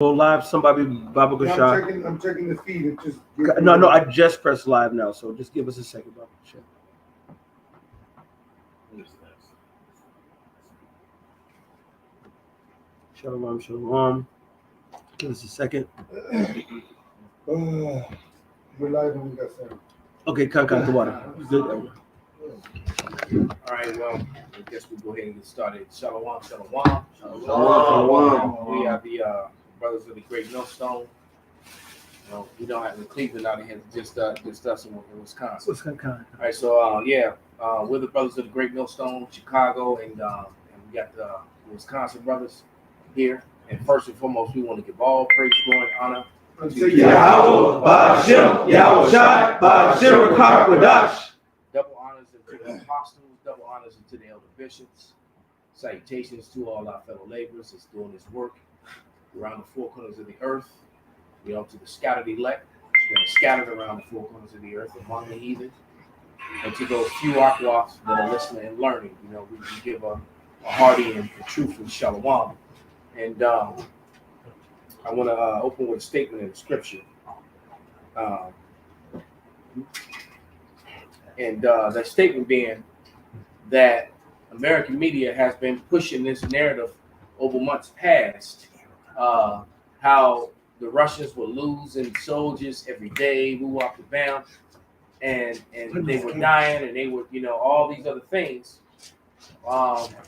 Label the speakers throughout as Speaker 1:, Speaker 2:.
Speaker 1: Go live. Somebody, Baba
Speaker 2: Yeah,
Speaker 1: Gashar.
Speaker 2: I'm checking the feed. It just
Speaker 1: No, I just pressed live now, so just give us a second, Baba Gashar. Shalom, shalom. Give us a second.
Speaker 2: We're live and we got sound.
Speaker 1: Okay, Kankan, the water. Good.
Speaker 3: All right, well, I guess we'll go ahead and get started. Shalom, shalom.
Speaker 1: Shalom.
Speaker 3: We are the brothers of the Great Millstone. We don't have the Cleveland out here, just us in Wisconsin.
Speaker 1: What's Kankan?
Speaker 3: All right, so we're the brothers of the Great Millstone, Chicago, and we got the Wisconsin brothers here. And first and foremost, we want to give all praise, glory, and honor to
Speaker 1: Yahweh, Ba'ashem, Yahweh Shai, Ba'ashem, Kakwadash.
Speaker 3: double honors to the apostles, double honors to the elder bishops. Salutations to all our fellow laborers that's doing this work around the four corners of the earth. To the scattered elect that are scattered around the four corners of the earth among the heathen. And to those few Akwas that are listening and learning, we give a hearty and truthful shalom. And I want to open with a statement in the scripture. That statement being that American media has been pushing this narrative over months past, how the Russians were losing soldiers every day, who walked the bound, and they were dying, and they were, all these other things.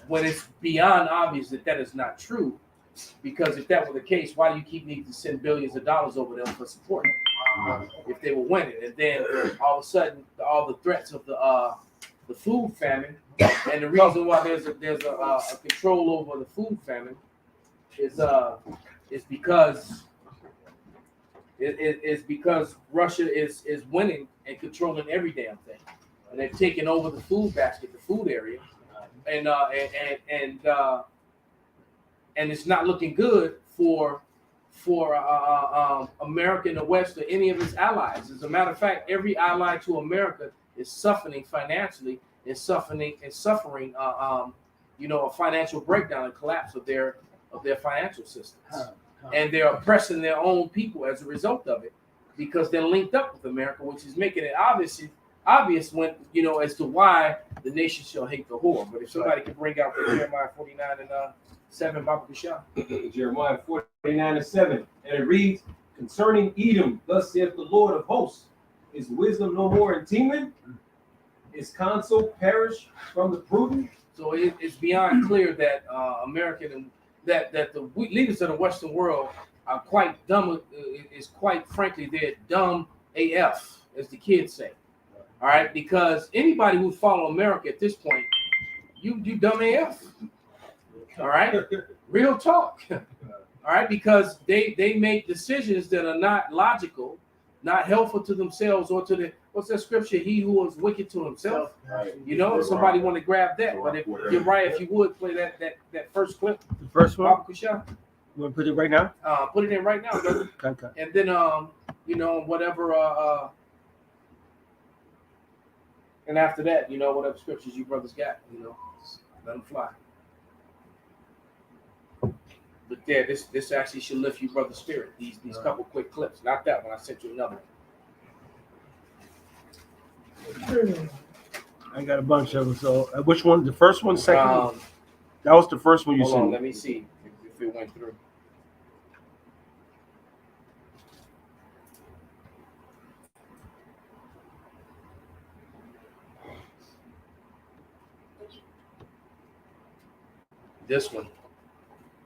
Speaker 3: When it's beyond obvious that is not true, because if that were the case, why do you keep needing to send billions of dollars over them for support if they were winning? And then all of a sudden, all the threats of the food famine, and the reason why there's a control over the food famine is because. It's because Russia is winning and controlling every damn thing, and they're taking over the food basket, the food area, and it's not looking good for America and the West or any of its allies. As a matter of fact, every ally to America is suffering financially, and suffering a financial breakdown and collapse of their financial systems. And they're oppressing their own people as a result of it, because they're linked up with America, which is making it obvious when as to why the nation shall hate the whore. But if somebody could bring out Jeremiah 49 and 7, Baba Bashar.
Speaker 4: Jeremiah 49 and 7, and it reads, "Concerning Edom, thus saith the Lord of hosts, is wisdom no more in Teman? Is counsel perished from the prudent?"
Speaker 3: So it's beyond clear that that the leaders of the Western world are quite dumb. Is quite frankly, they're dumb AF, as the kids say. All right, because anybody who follow America at this point, you dumb AF. All right, real talk. All right, because they make decisions that are not logical, not helpful to themselves or to the what's that scripture? He who is wicked to himself. If somebody want to grab that, but if you're right, if you would play that first clip,
Speaker 1: The first one.
Speaker 3: Baba Kusha,
Speaker 1: You want to put it right now?
Speaker 3: put it in right now, brother.
Speaker 1: Kankan.
Speaker 3: And then whatever and after that, whatever scriptures you brothers got, let them fly. But there, this actually should lift you brother's spirit. These couple quick clips, not that one. I sent you another one.
Speaker 1: I got a bunch of them. So, which one? The first one, second one? That was the first one you
Speaker 3: Hold on,
Speaker 1: sent.
Speaker 3: let me see if it went through. This one,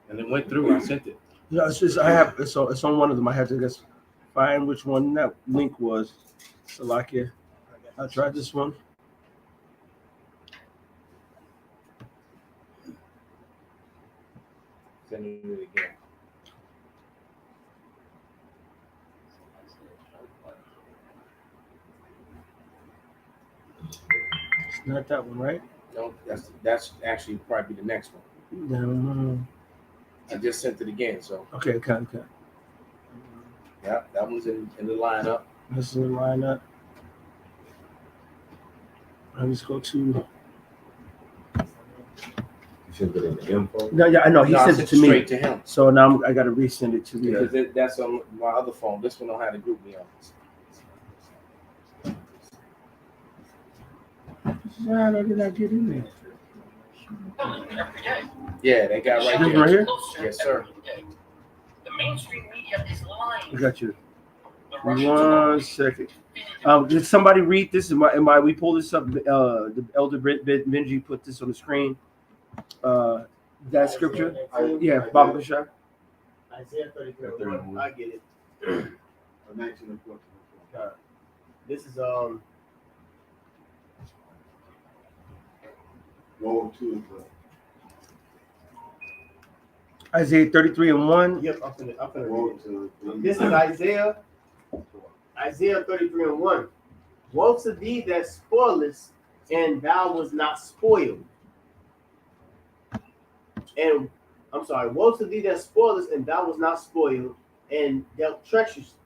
Speaker 3: and it went through. I sent it.
Speaker 1: Yeah, it's just it's on one of them. I had to just find which one that link was. Salakia. I tried this one.
Speaker 3: Send it again.
Speaker 1: It's not that one, right?
Speaker 3: No, that's actually probably the next one.
Speaker 1: No.
Speaker 3: I just sent it again, so
Speaker 1: Okay, okay.
Speaker 3: yeah, that one's in the lineup.
Speaker 1: This is the lineup. Let's go to
Speaker 5: sent it in the info.
Speaker 1: No, yeah, I know. He
Speaker 3: No, I
Speaker 1: sent it to me.
Speaker 3: straight to him.
Speaker 1: So now I got to resend it to the.
Speaker 3: Because that's on my other phone. This one don't have the group me on.
Speaker 1: Why did I get in there?
Speaker 3: Yeah, they got right
Speaker 1: This
Speaker 3: there.
Speaker 1: right here?
Speaker 3: Yes, sir.
Speaker 6: The mainstream media is lying.
Speaker 1: I got you.
Speaker 6: The Russians are
Speaker 1: 1 second. Did somebody read this? We pull this up? The elder Benji put this on the screen. That scripture. Yeah, Baba Bashar.
Speaker 7: Isaiah 33. I get it.
Speaker 2: 19 and 14.
Speaker 7: This is
Speaker 2: Woe to
Speaker 1: Isaiah 33:1.
Speaker 7: yep, I'm finna
Speaker 2: woe
Speaker 7: read it.
Speaker 2: to
Speaker 7: This is Isaiah 33:1. Woe to thee that spoilest, and thou was not spoiled. And I'm sorry, woe to thee that spoilest, and thou was not spoiled, and dealt treacherously,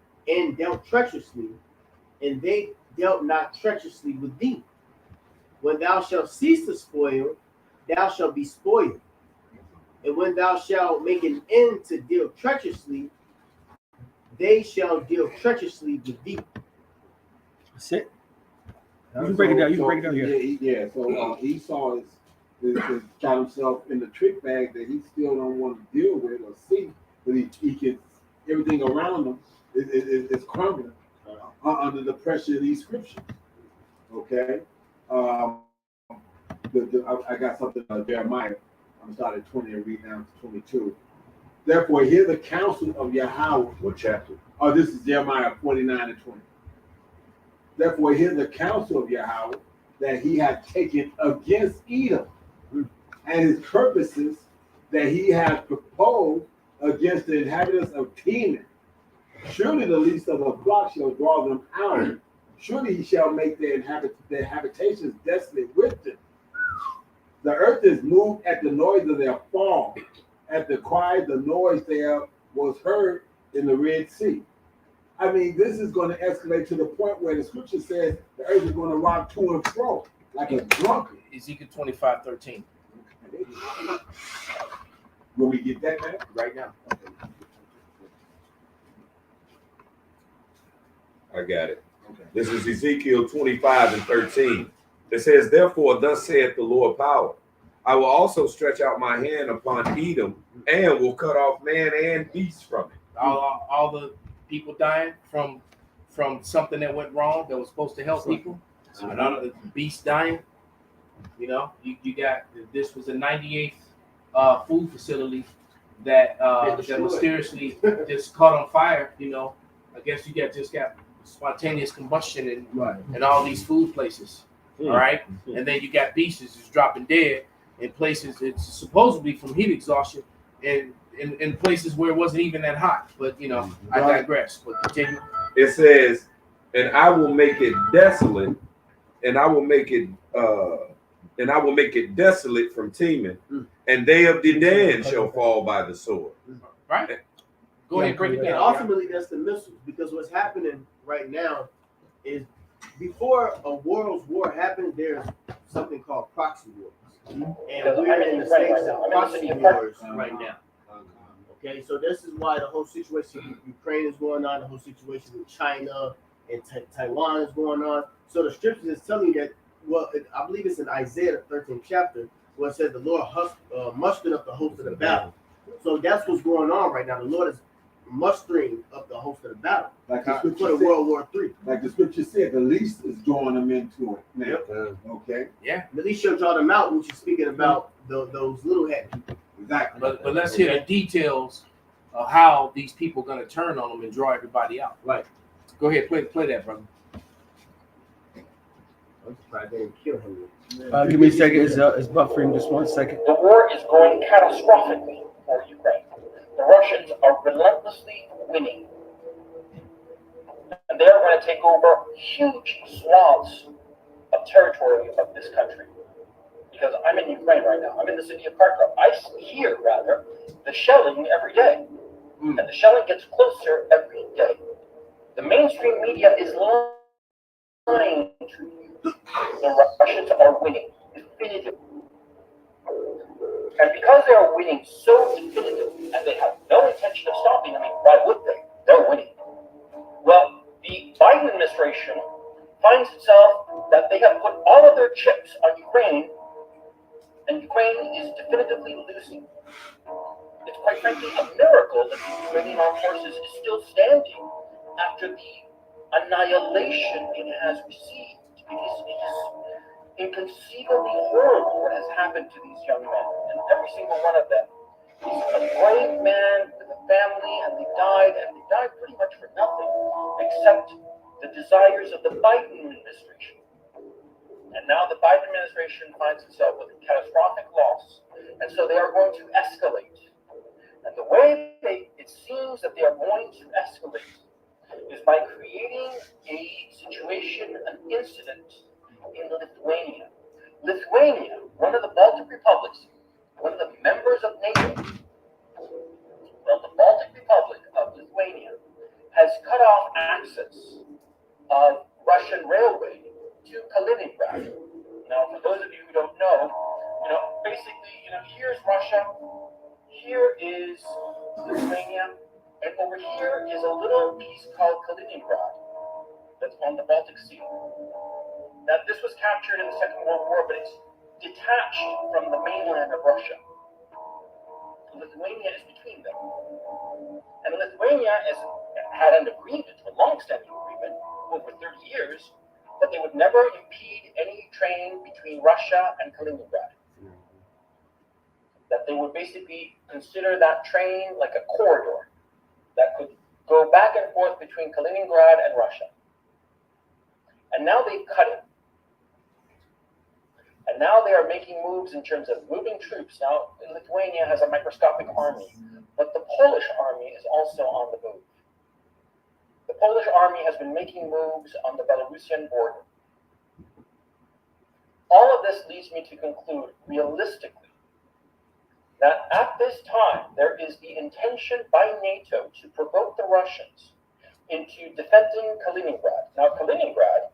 Speaker 7: and they dealt not treacherously with thee. When thou shalt cease to spoil, thou shalt be spoiled. And when thou shalt make an end to deal treacherously, they shall deal treacherously with thee.
Speaker 1: That's it. You can break it down. You can break it down here.
Speaker 8: Yeah. So Esau is got himself in the trick bag that he still don't want to deal with or see, but he can. Everything around him is crumbling under the pressure of these scriptures. Okay. I got something Jeremiah. I'm starting at 20 and read down to 22. Therefore, hear the counsel of Yahweh.
Speaker 5: What chapter?
Speaker 8: Oh, this is Jeremiah 49 and 20. Therefore, hear the counsel of Yahweh that he had taken against Edom, and his purposes that he had proposed against the inhabitants of Teman. Surely the least of the flock shall draw them out. Surely he shall make their habitations desolate with them. The earth is moved at the noise of their fall. At the cry, the noise there was heard in the Red Sea. I mean, this is going to escalate to the point where the scripture says the earth is going to rock to and fro like a drunkard.
Speaker 3: Ezekiel 25:13.
Speaker 8: Will we get that back?
Speaker 3: Right now.
Speaker 5: I got it. This is Ezekiel 25 and 13. It says, therefore, thus saith the Lord power. I will also stretch out my hand upon Edom and will cut off man and beast from it.
Speaker 3: All the people dying from something that went wrong that was supposed to help people. And all of the beasts dying. You know, you got, this was a 98th food facility that mysteriously just caught on fire. You know, I guess you got spontaneous combustion in all these food places. All right, and then you got beasts just dropping dead in places it's supposedly from heat exhaustion, and in places where it wasn't even that hot. But you know, I digress. But continue.
Speaker 5: It says, and I will make it desolate, and I will make it desolate from Teman, and they of Dedan shall fall by the sword.
Speaker 3: Right. Go ahead, break it
Speaker 7: And
Speaker 3: down.
Speaker 7: ultimately, that's the missiles, because what's happening right now is before a world's war happens, there's something called proxy wars. And we're in the states of proxy wars right now. Okay, so this is why the whole situation with Ukraine is going on, the whole situation with China and Taiwan is going on. So the scriptures is telling you that, well, I believe it's in Isaiah, the 13th chapter, where it says the Lord mustered up the host of the battle. So that's what's going on right now. The Lord is mustering up the host of the battle.
Speaker 8: Like the
Speaker 7: For the
Speaker 8: scripture said,
Speaker 7: World War III.
Speaker 8: like the scripture said, the least is drawing them into it now. Okay,
Speaker 7: At least she'll draw them out, which is speaking about those little head people.
Speaker 8: exactly.
Speaker 3: But let's hear the details of how these people are going to turn on them and draw everybody out.
Speaker 7: Right.
Speaker 3: Go ahead, play that, brother.
Speaker 7: I'm surprised they didn't kill him.
Speaker 1: Give me a second. It's buffering. Just 1 second.
Speaker 6: The war is going catastrophically for Ukraine. The Russians are relentlessly winning. And they're going to take over huge swaths of territory of this country. Because I'm in Ukraine right now. I'm in the city of Kharkov. I hear, rather, the shelling every day. And the shelling gets closer every day. The mainstream media is lying to you. The Russians are winning definitively. And because they are winning so definitively, and they have no intention of stopping, I mean, why would they? They're winning. Well, the Biden administration finds itself that they have put all of their chips on Ukraine, and Ukraine is definitively losing. It's quite frankly a miracle that the Ukrainian armed forces is still standing after the annihilation it has received. It is inconceivably horrible what has happened to these young men, and every single one of them is a brave man with a family, and they died pretty much for nothing except the desires of the Biden administration. And now the Biden administration finds itself with a catastrophic loss, and so they are going to escalate. And the way it seems that they are going to escalate is by creating a situation, an incident in Lithuania. Lithuania, one of the Baltic republics, one of the members of NATO, well, the Baltic Republic of Lithuania has cut off access of Russian railway to Kaliningrad. Now, for those of you who don't know, basically, here's Russia, here is Lithuania, and over here is a little piece called Kaliningrad that's on the Baltic Sea. Now, this was captured in the Second World War, but it's detached from the mainland of Russia. Lithuania is between them. And Lithuania had an agreement, a long-standing agreement, over 30 years, that they would never impede any train between Russia and Kaliningrad. That they would basically consider that train like a corridor that could go back and forth between Kaliningrad and Russia. And now they've cut it. And now they are making moves in terms of moving troops. Now, Lithuania has a microscopic army, but the Polish army is also on the move. The Polish army has been making moves on the Belarusian border. All of this leads me to conclude, realistically, that at this time, there is the intention by NATO to provoke the Russians into defending Kaliningrad. Now, Kaliningrad,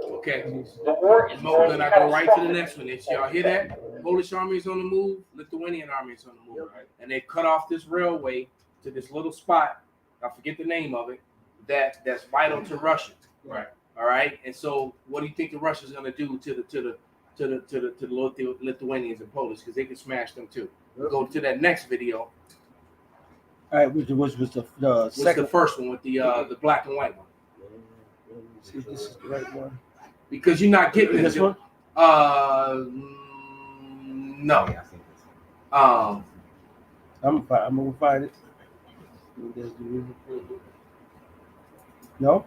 Speaker 3: Okay.
Speaker 6: the war is going
Speaker 3: Then I go right to the next one. Did y'all hear that? Polish army is on the move. Lithuanian army is on the move. Right? And they cut off this railway to this little spot. I forget the name of it. That's vital to Russia.
Speaker 4: Right.
Speaker 3: All right. And so, what do you think the Russians are going to do to the Lithuanians and Polish? Because they can smash them too. We'll go to that next video.
Speaker 1: All right, which was the
Speaker 3: What's
Speaker 1: second.
Speaker 3: the first one with the black and white one?
Speaker 1: See if this is the right one.
Speaker 3: Because you're not getting
Speaker 1: This
Speaker 3: it.
Speaker 1: one?
Speaker 3: No.
Speaker 1: I'm gonna find it. No.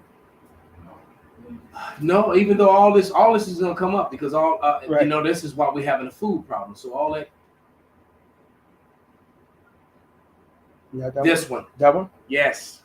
Speaker 3: No, even though all this is gonna come up because
Speaker 1: Right.
Speaker 3: this is why we're having a food problem. So all that
Speaker 1: Yeah, that
Speaker 3: this
Speaker 1: one.
Speaker 3: one,
Speaker 1: That one.
Speaker 3: yes.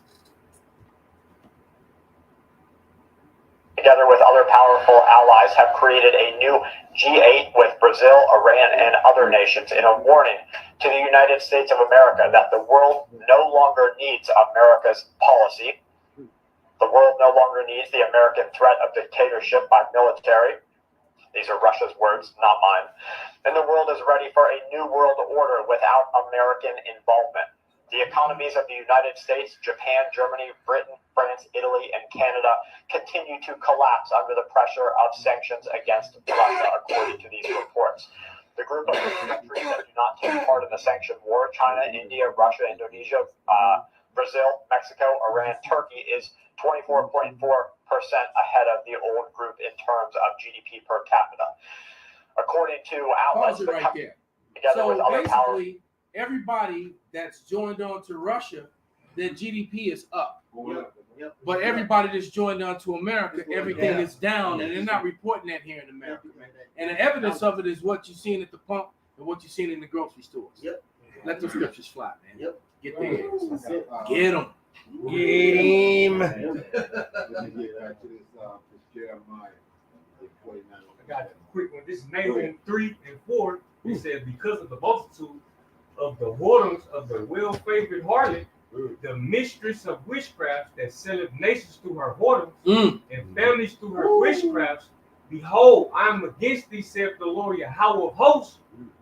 Speaker 6: together with other powerful allies, have created a new G8 with Brazil, Iran, and other nations in a warning to the United States of America that the world no longer needs America's policy. The world no longer needs the American threat of dictatorship by military. These are Russia's words, not mine. And the world is ready for a new world order without American involvement. The economies of the United States, Japan, Germany, Britain, France, Italy, and Canada continue to collapse under the pressure of sanctions against Russia, according to these reports. The group of countries that do not take part in the sanction war, China, India, Russia, Indonesia, Brazil, Mexico, Iran, Turkey, is 24.4% ahead of the old group in terms of GDP per capita. According to outlets,
Speaker 3: Pause it right there.
Speaker 6: together with
Speaker 3: So
Speaker 6: other power.
Speaker 3: basically, everybody that's joined on to Russia, their GDP is up.
Speaker 7: Yep.
Speaker 3: But everybody that's joined on to America, everything
Speaker 1: down.
Speaker 3: is down, and they're not reporting that here in America. And the evidence of it is what you're seeing at the pump and what you're seeing in the grocery stores.
Speaker 7: Yep.
Speaker 3: Let the scriptures fly, man.
Speaker 7: Yep.
Speaker 3: Get there.
Speaker 7: That's it.
Speaker 3: Get them.
Speaker 1: Get him.
Speaker 2: Let me get back to this Jeremiah 49.
Speaker 4: I got a quick one. This is Nahum 3 and 4. It says, because of the multitude of the whoredoms of the well-favored harlot, the mistress of witchcraft that selleth nations through her whoredoms and families through her witchcrafts, behold, I am against thee, saith the Lord Yahweh of hosts,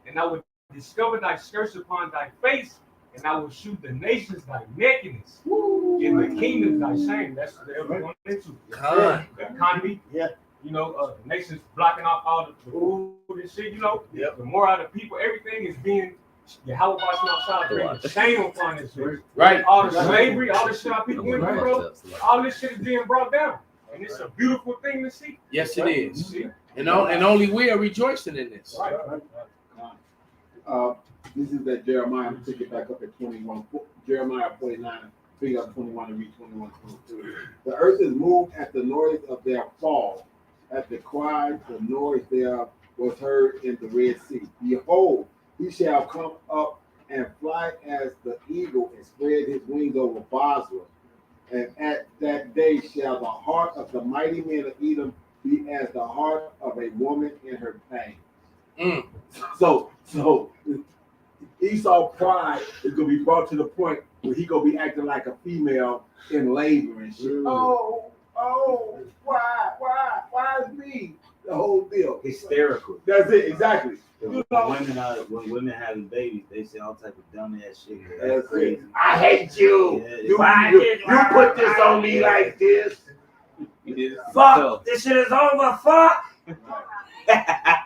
Speaker 4: and I will discover thy skirts upon thy face, and I will shoot the nations thy nakedness, and the kingdoms thy shame. That's what they're going into.
Speaker 3: Con.
Speaker 4: The economy,
Speaker 7: Yeah.
Speaker 4: you know, nations blocking off all the food and shit, you know.
Speaker 7: Yep.
Speaker 4: The more out of people, everything is being, Yahweh outside bringing shame upon this shit.
Speaker 3: Right.
Speaker 4: All the slavery, all the shit our people went through, bro, all this shit is being brought down. And it's a beautiful thing to see.
Speaker 3: Yes, it is.
Speaker 4: See?
Speaker 3: And only we are rejoicing in this.
Speaker 4: Right.
Speaker 8: This is that Jeremiah. I'm gonna take it back up at 21. Jeremiah 49, pick up 21 and read 21, 22. The earth is moved at the noise of their fall, at the cry, the noise thereof was heard in the Red Sea. Behold, he shall come up and fly as the eagle and spread his wings over Basra. And at that day shall the heart of the mighty men of Edom be as the heart of a woman in her pain.
Speaker 3: Mm.
Speaker 8: So Esau pride is gonna be brought to the point where he gonna be acting like a female in labor and shit. Oh, why is me? The whole deal.
Speaker 9: Hysterical.
Speaker 8: That's it, exactly. You know,
Speaker 9: When women having babies, they say all type of dumb ass shit.
Speaker 8: that's
Speaker 9: crazy.
Speaker 8: it. I hate you.
Speaker 9: Yeah,
Speaker 8: You put this on me like this.
Speaker 9: You did it.
Speaker 1: Fuck! This shit is over. Fuck!
Speaker 10: I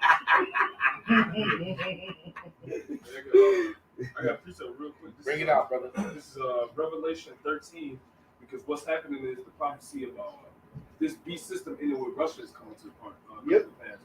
Speaker 10: got a precept real quick.
Speaker 3: Bring it out, brother.
Speaker 10: This is Revelation 13, because what's happening is the prophecy of this beast system in where Russia is coming to the part.
Speaker 7: Yep.
Speaker 10: Pass, man.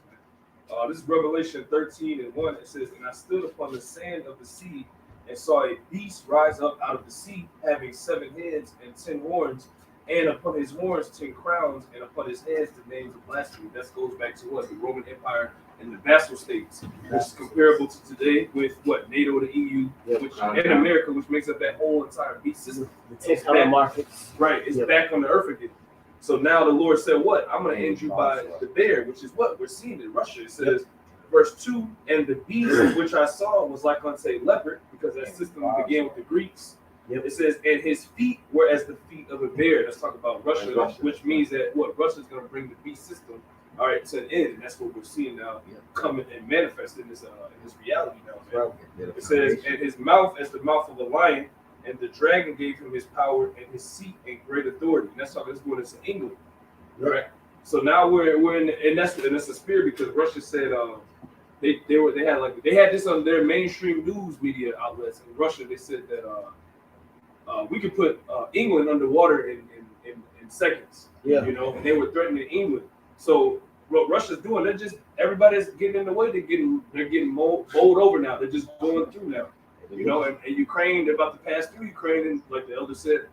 Speaker 10: This is Revelation 13 and 1. It says, "And I stood upon the sand of the sea and saw a beast rise up out of the sea, having 7 heads and 10 horns, and upon his horns 10 crowns, and upon his heads the names of blasphemy." That goes back to what? The Roman Empire and the vassal states, which is comparable to today with what? NATO, the EU, which, and America, which makes up that whole entire beast system.
Speaker 7: The 10 color markets.
Speaker 10: Right, it's
Speaker 7: Yep.
Speaker 10: back on the earth again. So now the Lord said, "What? I'm going to end you by the bear," which is what we're seeing in Russia. It says, verse 2, "And the beast which I saw was like unto a leopard," because that system began with the Greeks.
Speaker 7: Yep.
Speaker 10: It says, "And his feet were as the feet of a bear." Let's talk about Russia, which means that what? Russia's going to bring the beast system, all right, to an end. And that's what we're seeing now coming and manifest in this reality now. Man. It says, "And his mouth as the mouth of a lion, and the dragon gave him his power and his seat and great authority." And that's how this going into England, right? So now we're in, and that's a spirit, because Russia said they had this on their mainstream news media outlets in Russia. They said that we could put England underwater in seconds.
Speaker 7: Yeah.
Speaker 10: You know, and they were threatening England. So what Russia's doing, they're just, everybody's getting in the way. They're getting bowled over now. They're just going through now. You know, and Ukraine, they're about to pass through Ukraine, and like the elder said,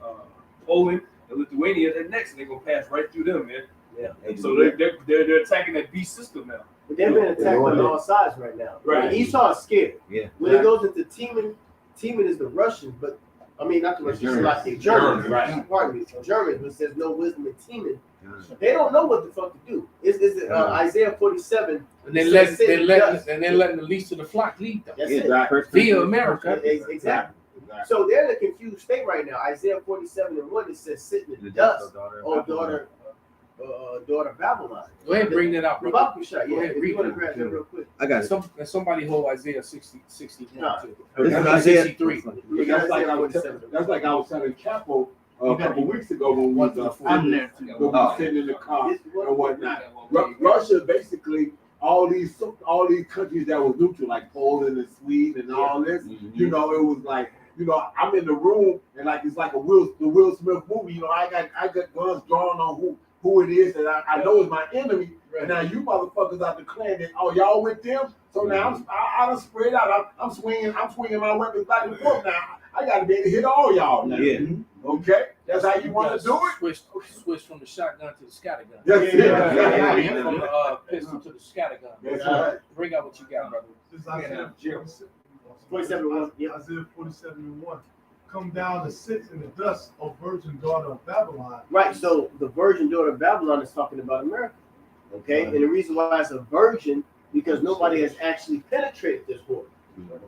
Speaker 10: Poland and Lithuania, they're next, and they're gonna pass right through them, man.
Speaker 7: Yeah.
Speaker 10: So they're attacking that beast system now.
Speaker 7: But they've been attacked on all sides right now.
Speaker 10: Right.
Speaker 7: And Esau is scared.
Speaker 9: Yeah.
Speaker 7: When it goes into Teman is the Russians, but I mean not the Russians, it's like the Germans.
Speaker 10: Right.
Speaker 7: Pardon me, Germans, but says no wisdom in Teman. They don't know what the fuck to do. It's Isaiah 47.
Speaker 3: And they're letting the least of the flock lead them.
Speaker 7: That's it.
Speaker 3: Via America.
Speaker 7: Exactly. So they're in a confused state right now. Isaiah 47 and 1, it says, "Sit in the dust, oh daughter of Babylon."
Speaker 3: Go ahead and bring that out, brother.
Speaker 7: Babakashai,
Speaker 3: Go
Speaker 7: yeah,
Speaker 3: ahead,
Speaker 7: if
Speaker 3: read
Speaker 7: you want to
Speaker 3: that.
Speaker 7: grab that real quick.
Speaker 9: I got it.
Speaker 3: Somebody hold Isaiah 61
Speaker 7: Nah.
Speaker 3: too.
Speaker 9: This is
Speaker 3: Isaiah
Speaker 9: Isaiah
Speaker 3: 63.
Speaker 8: That's like I was telling Capo a couple weeks ago when we was sitting in the car and whatnot. Russia basically, all these countries that was neutral, like Poland and Sweden and all this, you know, it was like, you know, I'm in the room and like it's like the Will Smith movie. You know, I got guns drawn on who it is that I know is my enemy. And now you motherfuckers out the clan that, oh, y'all with them. So now I done spread out. I'm swinging my weapons back and forth now. I got to be able to hit all y'all now.
Speaker 9: Yeah.
Speaker 8: Okay, that's how you want to do it.
Speaker 3: Switch from the shotgun to the scattergun.
Speaker 8: That's it.
Speaker 3: From the pistol to the scattergun.
Speaker 8: That's right.
Speaker 3: Bring out what you got, brother.
Speaker 11: This is Isaiah
Speaker 7: 47 and 1. Yeah.
Speaker 11: Isaiah 47 and 1. Come down and sit in the dust, O virgin daughter of Babylon.
Speaker 7: Right, so the virgin daughter of Babylon is talking about America. Okay, and the reason why it's a virgin, because nobody has actually penetrated this war.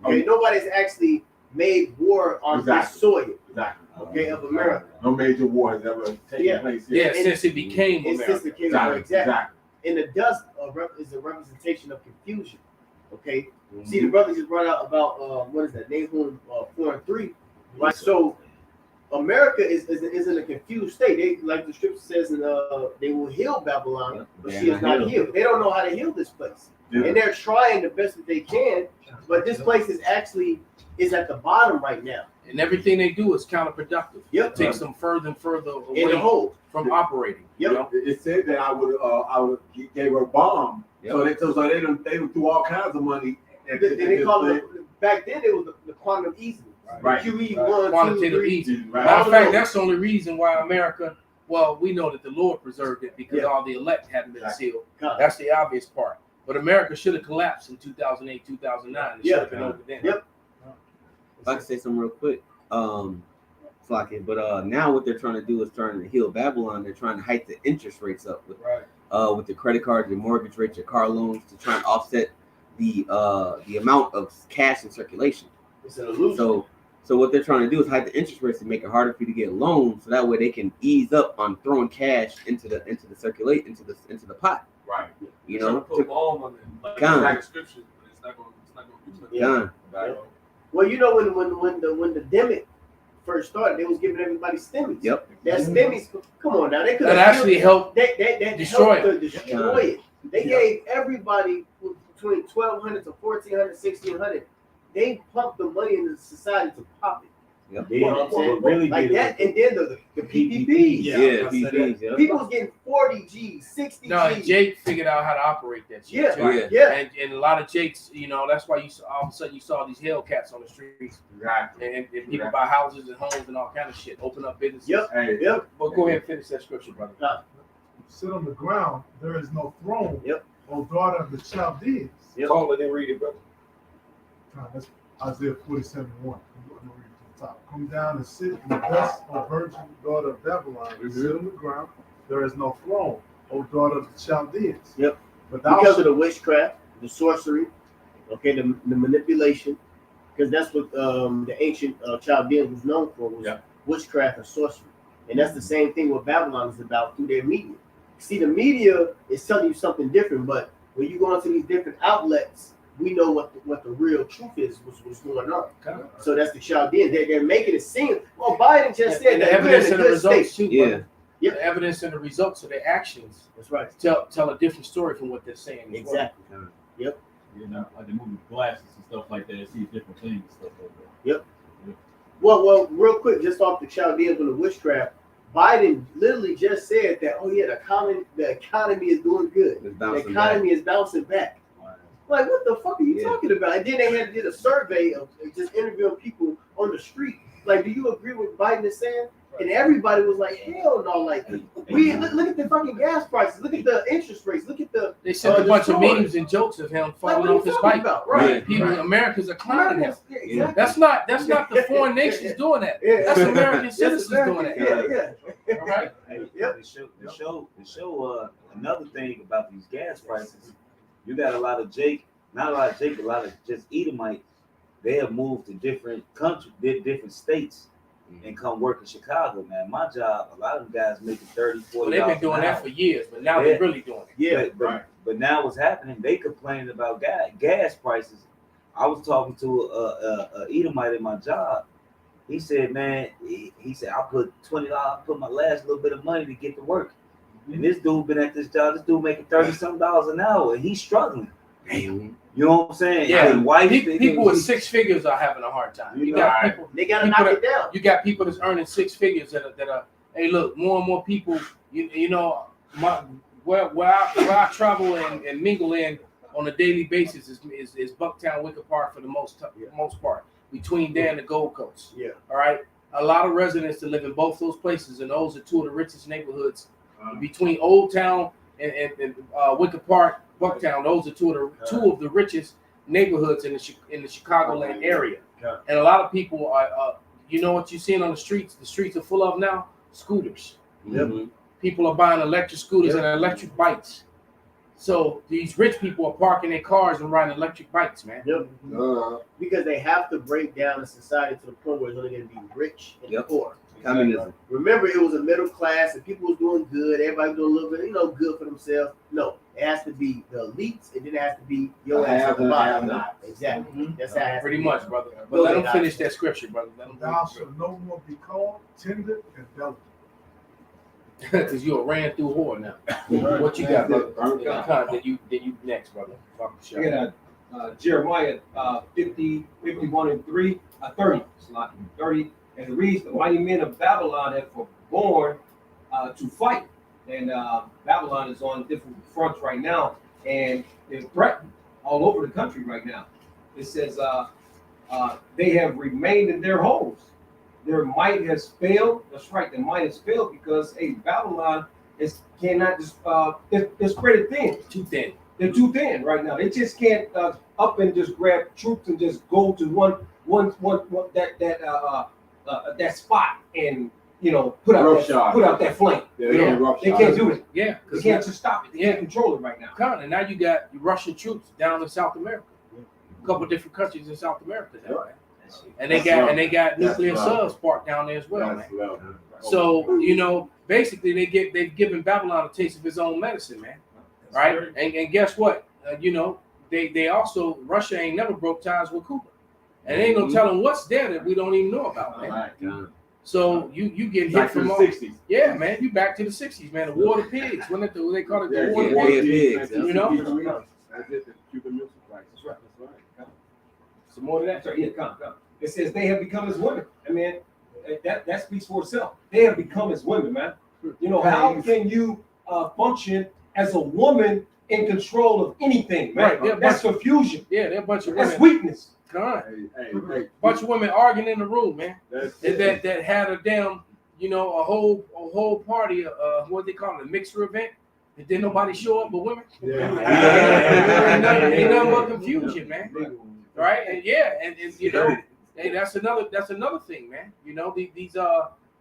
Speaker 7: Okay, nobody's actually made war on this soil.
Speaker 8: Exactly.
Speaker 7: Okay, of America.
Speaker 8: No major war has ever taken place here.
Speaker 3: Yeah, since it became
Speaker 7: It's since
Speaker 3: America.
Speaker 7: it came out. Exactly. And the dust is a representation of confusion. Okay, See, the brother just brought out about what is that? Nahum 4:3, right? So America is in a confused state. They, like the scripture says, they will heal Babylon, but she is not healed. They don't know how to heal this place, and they're trying the best that they can. But this place is actually at the bottom right now,
Speaker 3: and everything they do is counterproductive.
Speaker 7: Yep.
Speaker 3: It takes them further and further away
Speaker 7: in the hole.
Speaker 3: from operating.
Speaker 7: Yep.
Speaker 3: You know?
Speaker 8: It said that I would gave her a bomb. So they threw all kinds of money.
Speaker 7: They call it back then. It was the quantum easing.
Speaker 8: Right.
Speaker 7: QE 1,
Speaker 3: Quantitative
Speaker 7: 2, 3.
Speaker 3: easing.
Speaker 8: Right.
Speaker 3: Matter of fact, that's the only reason why America. Well, we know that the Lord preserved it because
Speaker 7: Yeah.
Speaker 3: all the elect hadn't been
Speaker 7: Right.
Speaker 3: sealed.
Speaker 7: God.
Speaker 3: That's the obvious part. But America should have collapsed in 2008, 2009. It should have been over then.
Speaker 7: Yep.
Speaker 12: If I can say something real quick, but now what they're trying to do is trying to heal Babylon. They're trying to hike the interest rates up with the credit cards, your mortgage rates, your car loans to try and offset the amount of cash in circulation.
Speaker 7: It's an illusion.
Speaker 12: So what they're trying to do is hike the interest rates to make it harder for you to get loans, so that way they can ease up on throwing cash into the into the pot.
Speaker 10: Right.
Speaker 12: You
Speaker 10: Trying
Speaker 12: know,
Speaker 10: to put bomb on it.
Speaker 12: Gone.
Speaker 10: Like scripture, but it's not gonna do something.
Speaker 12: Gone.
Speaker 7: Well, you know when the demic first started, they was giving everybody stimmies.
Speaker 12: Yep.
Speaker 7: That stimmies, come on now, they could
Speaker 3: That actually helped
Speaker 7: They
Speaker 3: destroy
Speaker 7: helped to destroy it. They gave everybody between 1,200 to 1,400, 1,600. They pumped the money into society to pop it.
Speaker 12: Yep.
Speaker 9: You know what I'm saying? Really
Speaker 7: Like
Speaker 9: did
Speaker 7: that,
Speaker 9: it.
Speaker 7: and then the PPPs.
Speaker 12: Yeah, PPPs, yeah.
Speaker 7: People was getting 40 G's, 60
Speaker 3: No,
Speaker 7: G's.
Speaker 3: Jake figured out how to operate that shit.
Speaker 7: Yeah,
Speaker 3: too.
Speaker 7: yeah.
Speaker 3: And a lot of Jakes, you know, that's why you saw, all of a sudden you saw these Hellcats on the streets,
Speaker 8: Exactly.
Speaker 3: and people buy houses and homes and all kind of shit, open up businesses.
Speaker 7: Yep.
Speaker 8: Hey,
Speaker 7: Yep.
Speaker 3: But go ahead and finish that scripture, brother.
Speaker 11: Sit on the ground, there is no throne.
Speaker 7: Yep.
Speaker 11: O daughter of the Chaldeans.
Speaker 7: Yep.
Speaker 10: Call it and read it, brother.
Speaker 11: That's Isaiah 47:1. I'm going to read it to the top. Come down and sit in the dust, O virgin daughter of Babylon. Sit on the ground. There is no throne, O daughter of the Chaldeans.
Speaker 7: Yep.
Speaker 11: But thou
Speaker 7: Because of the witchcraft, the sorcery, okay, the manipulation, because that's what the ancient Chaldeans was known for, was witchcraft and sorcery. And that's the same thing what Babylon is about through their media. See, the media is telling you something different, but when you go into these different outlets, we know what the real truth is, what's going on. So that's the Chaldeans. They're making it seem, well, Biden just said
Speaker 3: And the
Speaker 7: that we're
Speaker 3: evidence
Speaker 7: in
Speaker 3: and
Speaker 7: a
Speaker 3: the
Speaker 7: good
Speaker 3: results
Speaker 7: state.
Speaker 3: too.
Speaker 12: Yeah.
Speaker 3: brother. The evidence and the results of their actions
Speaker 7: That's right.
Speaker 3: tell a different story from what they're saying. as well.
Speaker 7: Exactly.
Speaker 13: You know, like the movie glasses and stuff like that. It sees different things and stuff like that.
Speaker 7: Well, real quick, just off the Chaldeans and the witchcraft, Biden literally just said that, oh yeah, the economy is doing good.
Speaker 12: It's
Speaker 7: The
Speaker 12: bouncing
Speaker 7: economy is bouncing back. Like, what the fuck are you talking about? And then they had did a survey of just interviewing people on the street. Like, do you agree with Biden is saying? And everybody was like, hell no. Like, look at the fucking gas prices. Look at the interest rates. Look at the.
Speaker 3: They sent a
Speaker 7: the
Speaker 3: bunch of
Speaker 7: stores.
Speaker 3: memes and jokes of him
Speaker 7: Like,
Speaker 3: falling
Speaker 7: what are you
Speaker 3: off his
Speaker 7: talking
Speaker 3: bike.
Speaker 7: about? Right.
Speaker 3: People,
Speaker 7: Right.
Speaker 3: Americans are clowning him.
Speaker 7: Yeah, exactly.
Speaker 3: That's not the foreign nations doing that.
Speaker 7: Yeah.
Speaker 3: That's American
Speaker 7: That's
Speaker 3: citizens doing
Speaker 7: American.
Speaker 3: that.
Speaker 7: Yeah.
Speaker 3: All right.
Speaker 9: Hey,
Speaker 7: Yep.
Speaker 9: to show another thing about these gas prices, you got a lot of not a lot of a lot of just Edomites. They have moved to different countries, different states, and come work in Chicago, man. My job, a lot of them guys making $30, $40.
Speaker 3: Well, they've been doing that for years, but now
Speaker 9: Yeah.
Speaker 3: they're really doing it.
Speaker 7: Yeah.
Speaker 9: But now what's happening? They complaining about gas prices. I was talking to a Edomite in my job. He said, man, he said, I put $20, put my last little bit of money to get to work. And this dude been at this job, this dude making $30-something an hour, and he's struggling.
Speaker 12: Damn.
Speaker 9: You know what I'm saying?
Speaker 3: Yeah,
Speaker 9: His wife,
Speaker 3: people with six figures are having a hard time. You got people,
Speaker 7: They gotta
Speaker 3: people
Speaker 7: knock
Speaker 3: that-
Speaker 7: it down.
Speaker 3: You got people that's earning six figures that are. Hey, look, more and more people. You know, where I travel and mingle in on a daily basis is Bucktown, Wicker Park for the most part, between there and the Gold Coast.
Speaker 7: Yeah.
Speaker 3: All right. A lot of residents that live in both those places, and those are two of the richest neighborhoods between Old Town and Wicker Park, Bucktown. Those are two of the richest neighborhoods in the Chicagoland area. And a lot of people are, you know what you're seeing on the streets? The streets are full of now scooters.
Speaker 12: Mhm.
Speaker 3: People are buying electric scooters and electric bikes. So these rich people are parking their cars and riding electric bikes, man.
Speaker 7: Yep. Because they have to break down the society to the point where it's only going to be rich and poor.
Speaker 12: Communism.
Speaker 7: Remember, it was a middle class and people was doing good. Everybody was doing a little bit, good for themselves. No, it has to be the elites, and then it has to be your ass at the bottom. Exactly. That's how it has
Speaker 3: Pretty
Speaker 7: to be.
Speaker 3: much, brother. But let them finish that scripture, brother. Let them
Speaker 11: Thou shalt no more be called tender and delicate.
Speaker 3: because you a ran through whore now. What you got, brother? Then you next, brother.
Speaker 4: I got Jeremiah 51 and 30. It's not 30. And it reads, the mighty men of Babylon have born to fight. And Babylon is on different fronts right now. And they're threatened all over the country right now. It says they have remained in their holes. Their might has failed. That's right. Their might has failed because, Babylon cannot just, they're spread thin.
Speaker 3: Too thin.
Speaker 4: They're too thin right now. They just can't up and just grab troops and just go to one that spot and put out that flame. They can't do it.
Speaker 3: Yeah,
Speaker 4: They can't just stop it. They can't control it right now.
Speaker 3: And now you got Russian troops down in South America. A couple different countries in South America now, man. And they got nuclear subs parked down there as well, man. So basically they've given Babylon a taste of his own medicine, man. Right? And guess what? They also, Russia ain't never broke ties with Cuba. And ain't no telling what's there that we don't even know about, man. So you get hit from all
Speaker 8: 60s.
Speaker 3: Yeah, man. You back to the 60s, man. The War of the Pigs. When they call it the War of the Pigs.
Speaker 8: That's it. The Cuban Missile Crisis.
Speaker 4: That's right. Some more of that. Sorry, yeah, come. It says they have become as women. I mean, that speaks for itself. They have become as women, man. How can you function as a woman in control of anything, man?
Speaker 3: Right.
Speaker 4: That's confusion.
Speaker 3: Yeah, they're a bunch of women.
Speaker 4: That's weakness.
Speaker 8: Hey.
Speaker 3: Bunch of women arguing in the room, man. That had a damn, a whole party, what they call it, a mixer event. And didn't nobody show up but women. Ain't nothing but confusion, man. Right? And hey, that's another thing, man.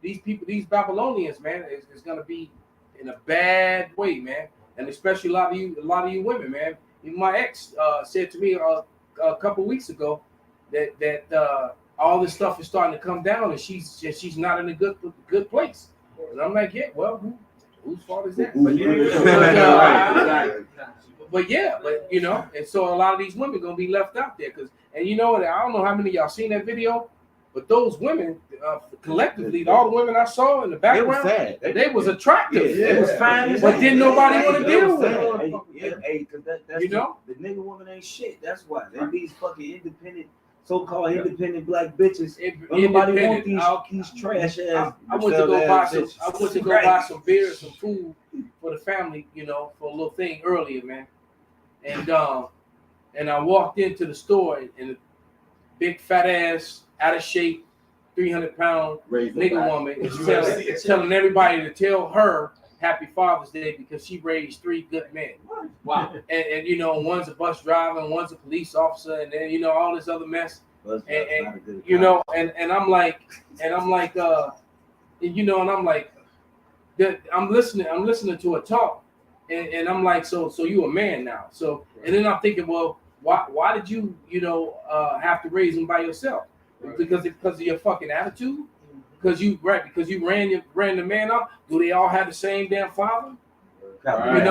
Speaker 3: These people, these Babylonians, man, is gonna be in a bad way, man. And especially a lot of you women, man. Even my ex said to me a couple weeks ago that all this stuff is starting to come down, and she's not in a good place. And I'm like, yeah, well, whose fault is that? And so a lot of these women gonna be left out there I don't know how many of y'all seen that video, but those women collectively, all the women I saw in the background, they was attractive.
Speaker 9: It was fine,
Speaker 3: but didn't nobody want to deal with them.
Speaker 9: The nigga woman ain't shit. That's why these fucking independent, so-called independent black bitches. Nobody want these trash ass.
Speaker 3: I went to go buy some beer, some food for the family, for a little thing earlier, man. And I walked into the store and a big fat ass, out of shape, 300-pound nigga woman is telling everybody to tell her Happy Father's Day because she raised 3 good men. Wow. And one's a bus driver and one's a police officer, and then all this other mess. And I'm like, I'm listening to her talk, and I'm like, so you a man now. So and then I'm thinking, well, why did you have to raise him by yourself? Right. Because of your fucking attitude? Because you ran the man up. Do they all have the same damn father? Right.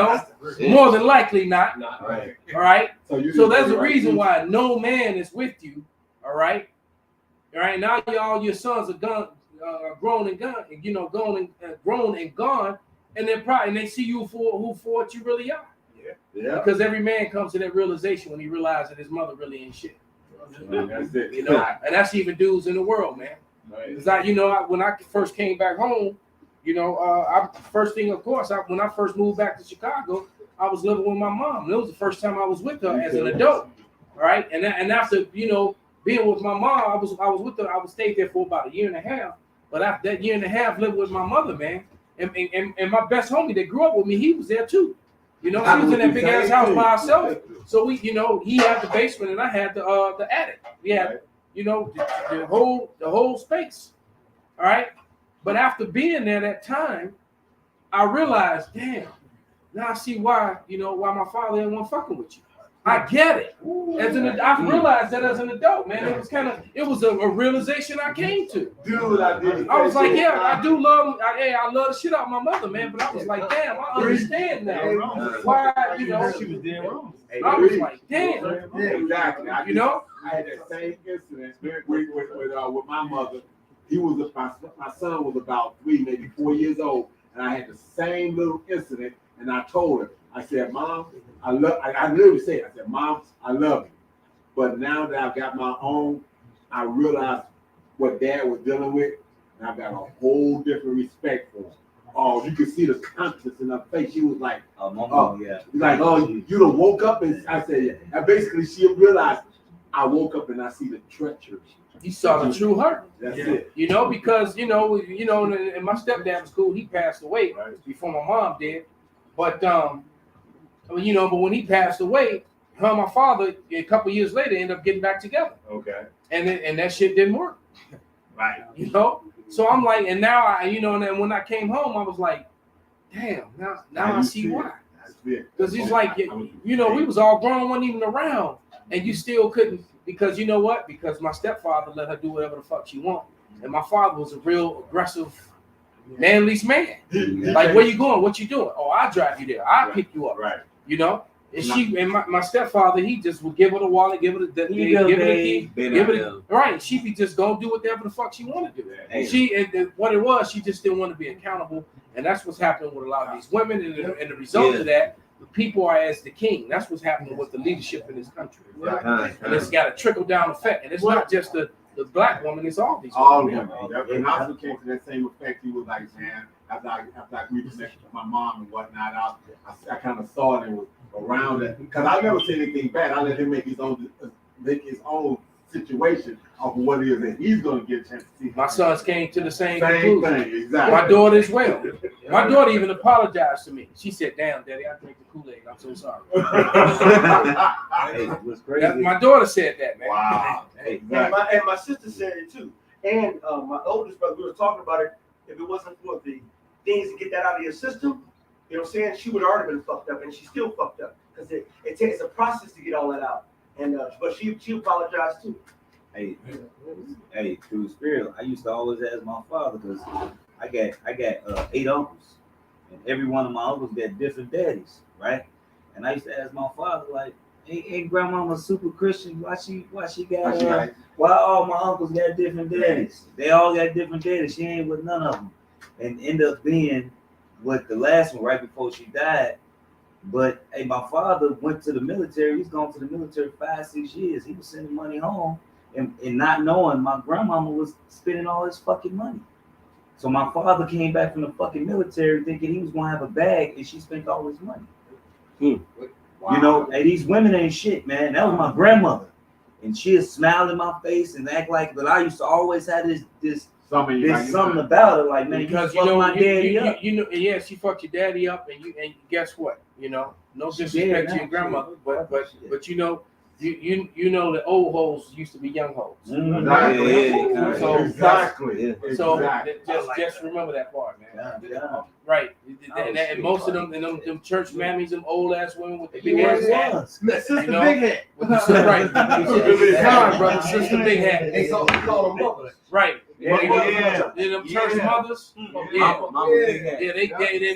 Speaker 3: More than likely not. Right. All right. So there's a reason why no man is with you. All right. All right. Now your sons are grown and gone, and they see you for what you really are. Yeah. Because every man comes to that realization when he realizes that his mother really ain't shit. That's it. And that's even dudes in the world, man. Because when I first came back home, when I first moved back to Chicago, I was living with my mom. And it was the first time I was with her as an adult. All right. And after, being with my mom, I was with her. I stayed there for about 1.5 years. But after that 1.5 years, living with my mother, man, and my best homie that grew up with me, he was there too. She was in that big ass house by herself. So he had the basement and I had the attic. We had, the whole space. All right. But after being there that time, I realized, damn, now I see why my father didn't want fucking with you. I get it. I've realized that as an adult, man. It was a realization I came to.
Speaker 8: Dude,
Speaker 3: I was like, yeah, I do love, I love the shit out of my mother, man. But I was like, damn, I understand now why, you know.
Speaker 10: She was dead wrong.
Speaker 3: I was like, damn,
Speaker 8: Exactly.
Speaker 3: you know.
Speaker 8: I had that same incident with my mother. My son was about 3, maybe 4 years old, and I had the same little incident. And I told her, I said, Mom, I literally said, I said, Mom, I love you. But now that I've got my own, I realized what Dad was dealing with, and I've got a whole different respect for him. Oh, you could see the confidence in her face. She was like, like, oh, you done woke up, and I said, yeah. And basically, she realized I woke up and I see the treachery.
Speaker 3: You saw the true hurt.
Speaker 8: That's it.
Speaker 3: You know, because you know, and my stepdad was cool. He passed away before my mom did. But you know, but when he passed away, her and my father a couple years later ended up getting back together.
Speaker 8: Okay.
Speaker 3: And that shit didn't work.
Speaker 8: Right.
Speaker 3: You know? So I'm like, and now I, you know, and then when I came home, I was like, damn, now I see why. Because he's like, you know, we was all grown, wasn't even around, and you still couldn't, because you know what? Because my stepfather let her do whatever the fuck she want. And my father was a real aggressive, manly man. Like, where you going? What you doing? Oh, I'll drive you there. I'll pick you up.
Speaker 8: Right.
Speaker 3: You know? And my stepfather, he just would give her the wallet, give her the key, right. She be just gonna do whatever the fuck she want to do. And what it was, she just didn't want to be accountable, and that's what's happening with a lot of these women. And the result of that, the people are as the king. That's what's happening with the leadership in this country. And it's got a trickle down effect, and it's not just the black woman; it's all these.
Speaker 8: All women. And I also came to that same effect. He was like, man, after I reconnected with my mom and whatnot, I kind of saw it and was around it, because I never said anything bad. I let him make his own situation of what it is that he's going to get a chance to see.
Speaker 3: My sons came to the same conclusion.
Speaker 8: Thing, exactly.
Speaker 3: My daughter as well. My daughter even apologized to me. She said, "Damn, Daddy, I drank the Kool-Aid. I'm so sorry."
Speaker 9: It was crazy.
Speaker 3: My daughter said that, man.
Speaker 8: Wow.
Speaker 7: And my sister said it too. And my oldest brother, we were talking about it. If it wasn't for the things to get that out of your system, you know what I'm saying? She would have already been fucked up, and she's still fucked up because it takes a process to get all that out. And but she apologized too.
Speaker 9: Hey, through the spirit, I used to always ask my father, because I got 8 uncles, and every one of my uncles got different daddies, right? And I used to ask my father, like, hey, grandmama super Christian, why she got why all my uncles got different daddies? They all got different daddies. She ain't with none of them, and end up being with the last one right before she died. But hey, my father went to the military. He's gone to the military 5-6 years. He was sending money home and not knowing my grandmama was spending all his fucking money. So my father came back from the fucking military thinking he was gonna have a bag, and she spent all his money. Wow. You know, hey, these women ain't shit, man. That was my grandmother, and she'd smile in my face and act like. But I used to always have this something about it, like, man,
Speaker 3: because
Speaker 9: you know my daddy up.
Speaker 3: You know, yeah, she fucked your daddy up, and guess what? You know, no disrespect to your grandmother, but you know, you know the old hoes used to be young hoes.
Speaker 8: Exactly.
Speaker 3: So just remember that part, man. Right. And most of them church mammies, them old ass women with the big ass hats.
Speaker 7: Sister Big Hat.
Speaker 3: Right. Time, brother. Sister Big Hat.
Speaker 7: They call them mothers.
Speaker 3: Right. Them church mothers. They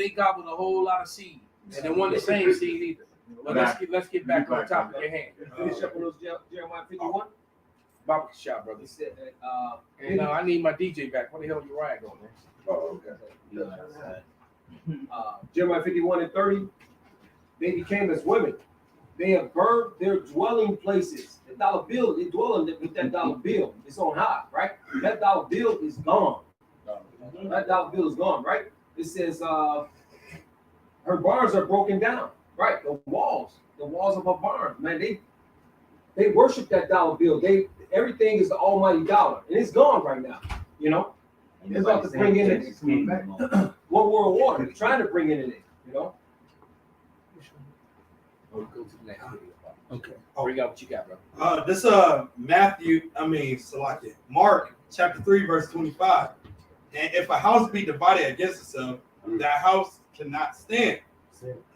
Speaker 3: gobbled a whole lot of seed, and they weren't the same seed either. But let's get back on top of your hand.
Speaker 4: Finish up with those Jeremiah 51.
Speaker 3: Bible shot, brother.
Speaker 4: He said that.
Speaker 3: And I need my DJ back. What the hell you rag on, man?
Speaker 8: Oh, okay.
Speaker 4: Jeremiah 51:30. They became as women. They have burned their dwelling places. The dollar bill, they dwell with that dollar bill. It's on high, right? That dollar bill is gone. That dollar bill is gone, right? It says her barns are broken down. Right, the walls of her barns, man, they worship that dollar bill. Everything is the almighty dollar, and it's gone right now. You know, it's about to bring in one world order. They're trying to bring it in it. You know.
Speaker 3: Go to the next video. Okay. Bring out what you got, bro.
Speaker 14: This Mark chapter 3 verse 25. And if a house be divided against itself, that house cannot stand.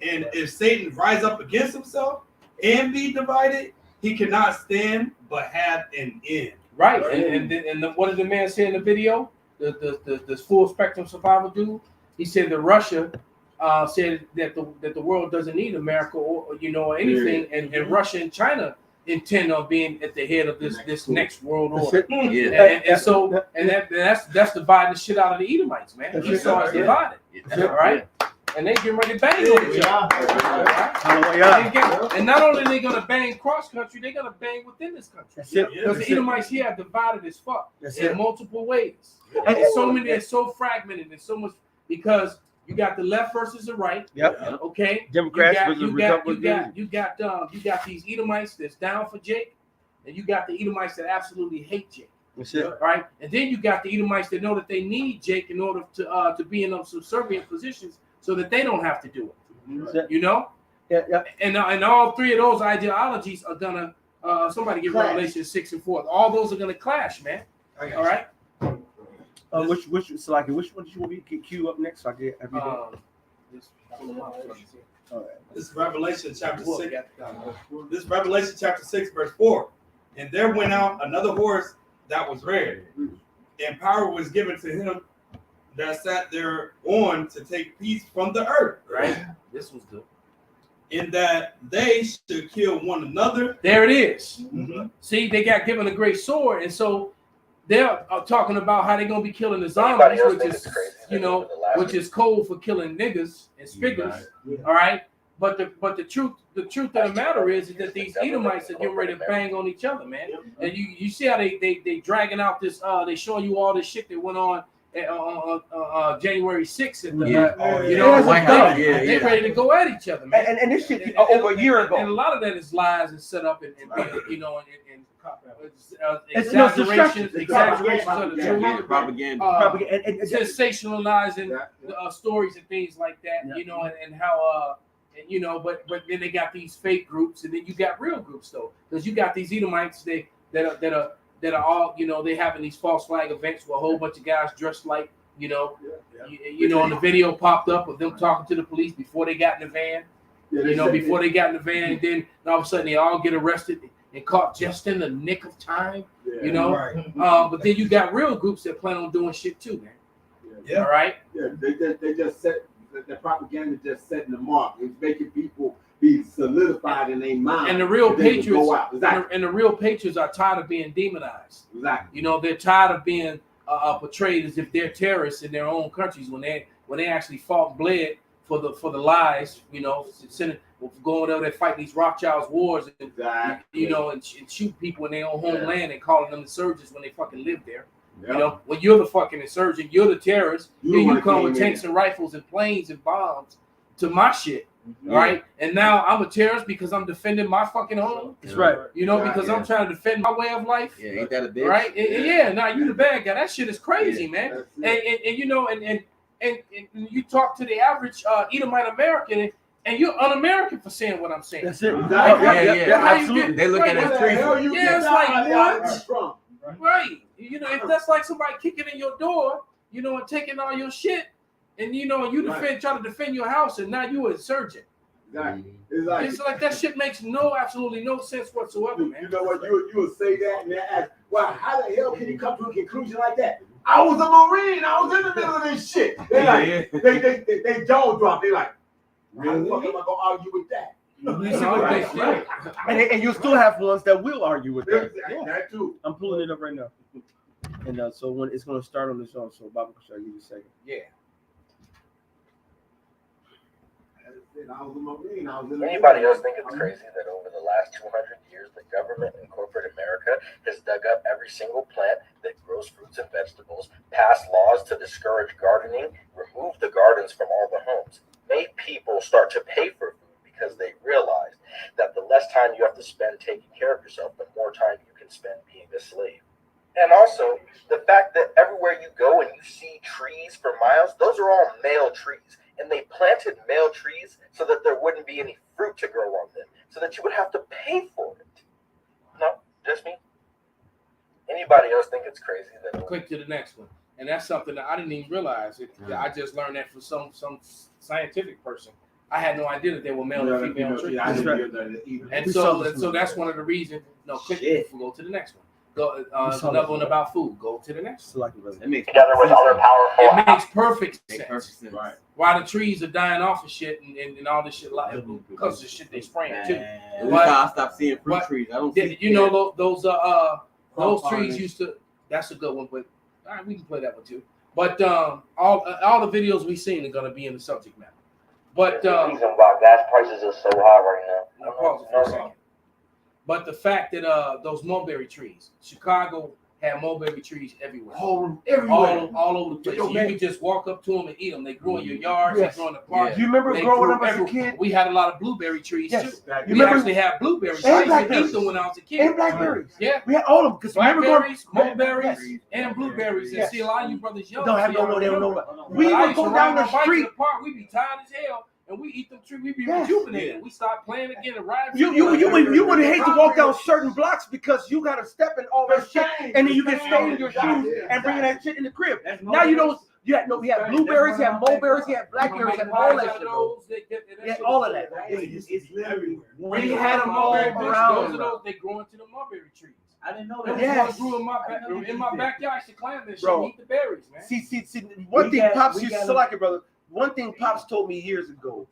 Speaker 14: And if Satan rise up against himself, and be divided, he cannot stand but have an end.
Speaker 3: Right. And what did the man say in the video? The full spectrum survivor dude. He said that Russia said that the world doesn't need America or anything, and Russia and China intend on being at the head of this next world order.
Speaker 12: Yeah.
Speaker 3: And that's dividing the shit out of the Edomites, man. Esau is divided. All right. And they get ready to bang on each other. And not only are they gonna bang cross country, they're gonna bang within this country. Because the Edomites here are divided as fuck in multiple ways. And so many, it's so fragmented and so much because you got the left versus the right.
Speaker 1: Yep.
Speaker 3: Okay.
Speaker 1: Democrats
Speaker 3: you got these Edomites that's down for Jake, and you got the Edomites that absolutely hate Jake.
Speaker 1: That's it.
Speaker 3: Right. And then you got the Edomites that know that they need Jake in order to be in those subservient positions so that they don't have to do it. You know?
Speaker 1: Yeah.
Speaker 3: And all three of those ideologies are gonna somebody get Revelation 6 and 4. All those are gonna clash, man. All right.
Speaker 1: Which one did you want me to queue up next? So I get everything.
Speaker 14: This is Revelation chapter 6. This is Revelation chapter 6, verse 4. And there went out another horse that was red, and power was given to him that sat there on to take peace from the earth.
Speaker 3: Right. This was good.
Speaker 14: In that they should kill one another.
Speaker 3: There it is.
Speaker 14: Mm-hmm.
Speaker 3: See, they got given a great sword, and so they're talking about how they're gonna be killing the zombies, which is code for killing niggas and spiggers. All right. But the truth of the matter is that these Edomites are getting ready to bang on each other, man. And you see how they dragging out this they showing you all this shit that went on January 6th at the
Speaker 12: White House.
Speaker 3: They're ready to go at each other, man.
Speaker 1: And this shit over a year ago.
Speaker 3: And a lot of that is lies and set up and exaggerations of the truth,
Speaker 12: Propaganda.
Speaker 3: and sensationalizing stories and things like that, and how but then they got these fake groups, and then you got real groups though, because you got these Edomites that are all they having these false flag events where a whole bunch of guys dressed like and the video popped up of them talking to the police before they got in the van, before they got in the van, and then all of a sudden they all get arrested and caught just in the nick of time, but then you got real groups that plan on doing shit too, man. All right.
Speaker 8: Yeah, they just set the propaganda just setting the mark. It's making people be solidified in their mind.
Speaker 3: And the real patriots
Speaker 8: Exactly.
Speaker 3: and the real patriots are tired of being demonized.
Speaker 8: Exactly.
Speaker 3: They're tired of being portrayed as if they're terrorists in their own countries when they actually fought and bled for the lies. Going over there fighting these Rothschilds wars and and shoot people in their own homeland and calling them insurgents when they fucking live there. When you're the fucking insurgent, you're the terrorist. Then you come with tanks and rifles and planes and bombs to my shit. Right. And now I'm a terrorist because I'm defending my fucking home.
Speaker 1: That's right.
Speaker 3: Because I'm trying to defend my way of life.
Speaker 12: Yeah, ain't that a bitch?
Speaker 3: Right. Now you the bad guy. That shit is crazy, man. And you talk to the average Edomite American, and you're un-American for saying what I'm saying.
Speaker 1: That's it.
Speaker 12: Absolutely. They look at it as treason.
Speaker 3: It's like what? Right. If that's like somebody kicking in your door, and taking all your shit, and you try to defend your house, and now you an insurgent.
Speaker 8: Exactly.
Speaker 3: It's like that shit makes absolutely no sense whatsoever, man.
Speaker 8: You know what? You would say that and then ask, well, how the hell can you come to a conclusion like that? I was a Marine. I was in the middle of this shit. They jaw drop. They like, how the fuck am I gonna argue with that?
Speaker 1: And you still have ones that will argue with that.
Speaker 8: That too.
Speaker 1: I'm pulling it up right now. And so when it's going to start on this song, so Bobby can show you a second.
Speaker 3: Yeah.
Speaker 6: Anybody else think it's crazy that over the last 200 years, the government in corporate America has dug up every single plant that grows fruits and vegetables, passed laws to discourage gardening, removed the gardens from all the homes, made people start to pay for food because they realized that the less time you have to spend taking care of yourself, the more time you can spend being a slave. And also, the fact that everywhere you go and you see trees for miles, those are all male trees. And they planted male trees so that there wouldn't be any fruit to grow on them, so that you would have to pay for it. No, just me. Anybody else think it's crazy that?
Speaker 3: Click to the next one, and that's something that I didn't even realize. I just learned that from some scientific person I had no idea that there were male and female trees.
Speaker 8: That's
Speaker 1: right.
Speaker 3: And
Speaker 1: We
Speaker 3: so,
Speaker 1: saw this
Speaker 3: so
Speaker 1: one.
Speaker 3: that's one of the reasons. No, quick,
Speaker 9: Shit.
Speaker 3: go to the next one. Go.
Speaker 1: We
Speaker 3: There's
Speaker 1: saw
Speaker 3: another
Speaker 1: this
Speaker 3: one
Speaker 1: one.
Speaker 3: about food. Go to the next one.
Speaker 12: It makes
Speaker 6: Together with other powerful.
Speaker 3: It makes perfect
Speaker 12: Makes
Speaker 3: sense.
Speaker 12: perfect sense.
Speaker 8: Right.
Speaker 3: Why the trees are dying off of shit and all this shit like because of the shit they spraying too.
Speaker 12: At least I stopped seeing fruit
Speaker 3: But-
Speaker 12: trees. I don't see.
Speaker 3: You know those trees
Speaker 8: pollination.
Speaker 3: used to. That's a good one, but all right, we can play that one too. But all the videos we've seen are gonna be in the subject matter. But
Speaker 6: the reason why gas prices are so high right now.
Speaker 3: Now pause it for a second. But the fact that those mulberry trees, Chicago had mulberry trees everywhere.
Speaker 1: Oh,
Speaker 3: All over the place.
Speaker 1: Yo,
Speaker 3: You
Speaker 1: man.
Speaker 3: could just walk up to them and eat them. They grow in your yards.
Speaker 1: Yes.
Speaker 3: They grow in the park.
Speaker 1: Do you remember
Speaker 3: They
Speaker 1: growing
Speaker 3: grew
Speaker 1: up as a
Speaker 3: everywhere.
Speaker 1: kid?
Speaker 3: We had a lot of blueberry trees
Speaker 1: Yes.
Speaker 3: too.
Speaker 1: You
Speaker 3: We
Speaker 1: remember
Speaker 3: actually had blueberries.
Speaker 1: and
Speaker 3: I used to
Speaker 1: blackberries.
Speaker 3: eat them when I was a kid.
Speaker 1: and blackberries?
Speaker 3: Yeah.
Speaker 1: We had all of them because remember growing
Speaker 3: Blackberries, mulberries,
Speaker 1: Yes.
Speaker 3: and blueberries. And
Speaker 1: Yes.
Speaker 3: see, a lot of you brothers young.
Speaker 1: Don't have
Speaker 3: see, I
Speaker 1: no, they don't
Speaker 3: remember.
Speaker 1: know.
Speaker 3: But
Speaker 1: We
Speaker 3: I
Speaker 1: would
Speaker 3: used to
Speaker 1: go
Speaker 3: ride
Speaker 1: down
Speaker 3: my
Speaker 1: the
Speaker 3: bike
Speaker 1: street.
Speaker 3: to the park. We be tired as hell, and we eat them trees. We be
Speaker 1: Yes.
Speaker 3: rejuvenated. We start playing again and ride.
Speaker 1: You would hate to walk down certain blocks because you got to step in all that shit and then you get stained in your shoes and bringing that shit in the crib. Now you don't. We had blueberries, you had mulberries, you had blackberries, and all that shit. Bro. Yeah, all of that.
Speaker 9: It's literally.
Speaker 1: We had them all
Speaker 3: Those
Speaker 1: around.
Speaker 3: are those they grow into the mulberry trees.
Speaker 9: I didn't know
Speaker 3: Those
Speaker 9: that.
Speaker 1: Yes.
Speaker 3: ones grew in my backyard. I used to climb this shit
Speaker 1: Bro.
Speaker 3: and eat the berries, man.
Speaker 1: See, one
Speaker 9: We
Speaker 1: thing
Speaker 9: got-
Speaker 1: Pops
Speaker 9: we
Speaker 1: used
Speaker 9: got
Speaker 1: to
Speaker 9: a-
Speaker 1: like it, brother. One thing Pops told me years ago.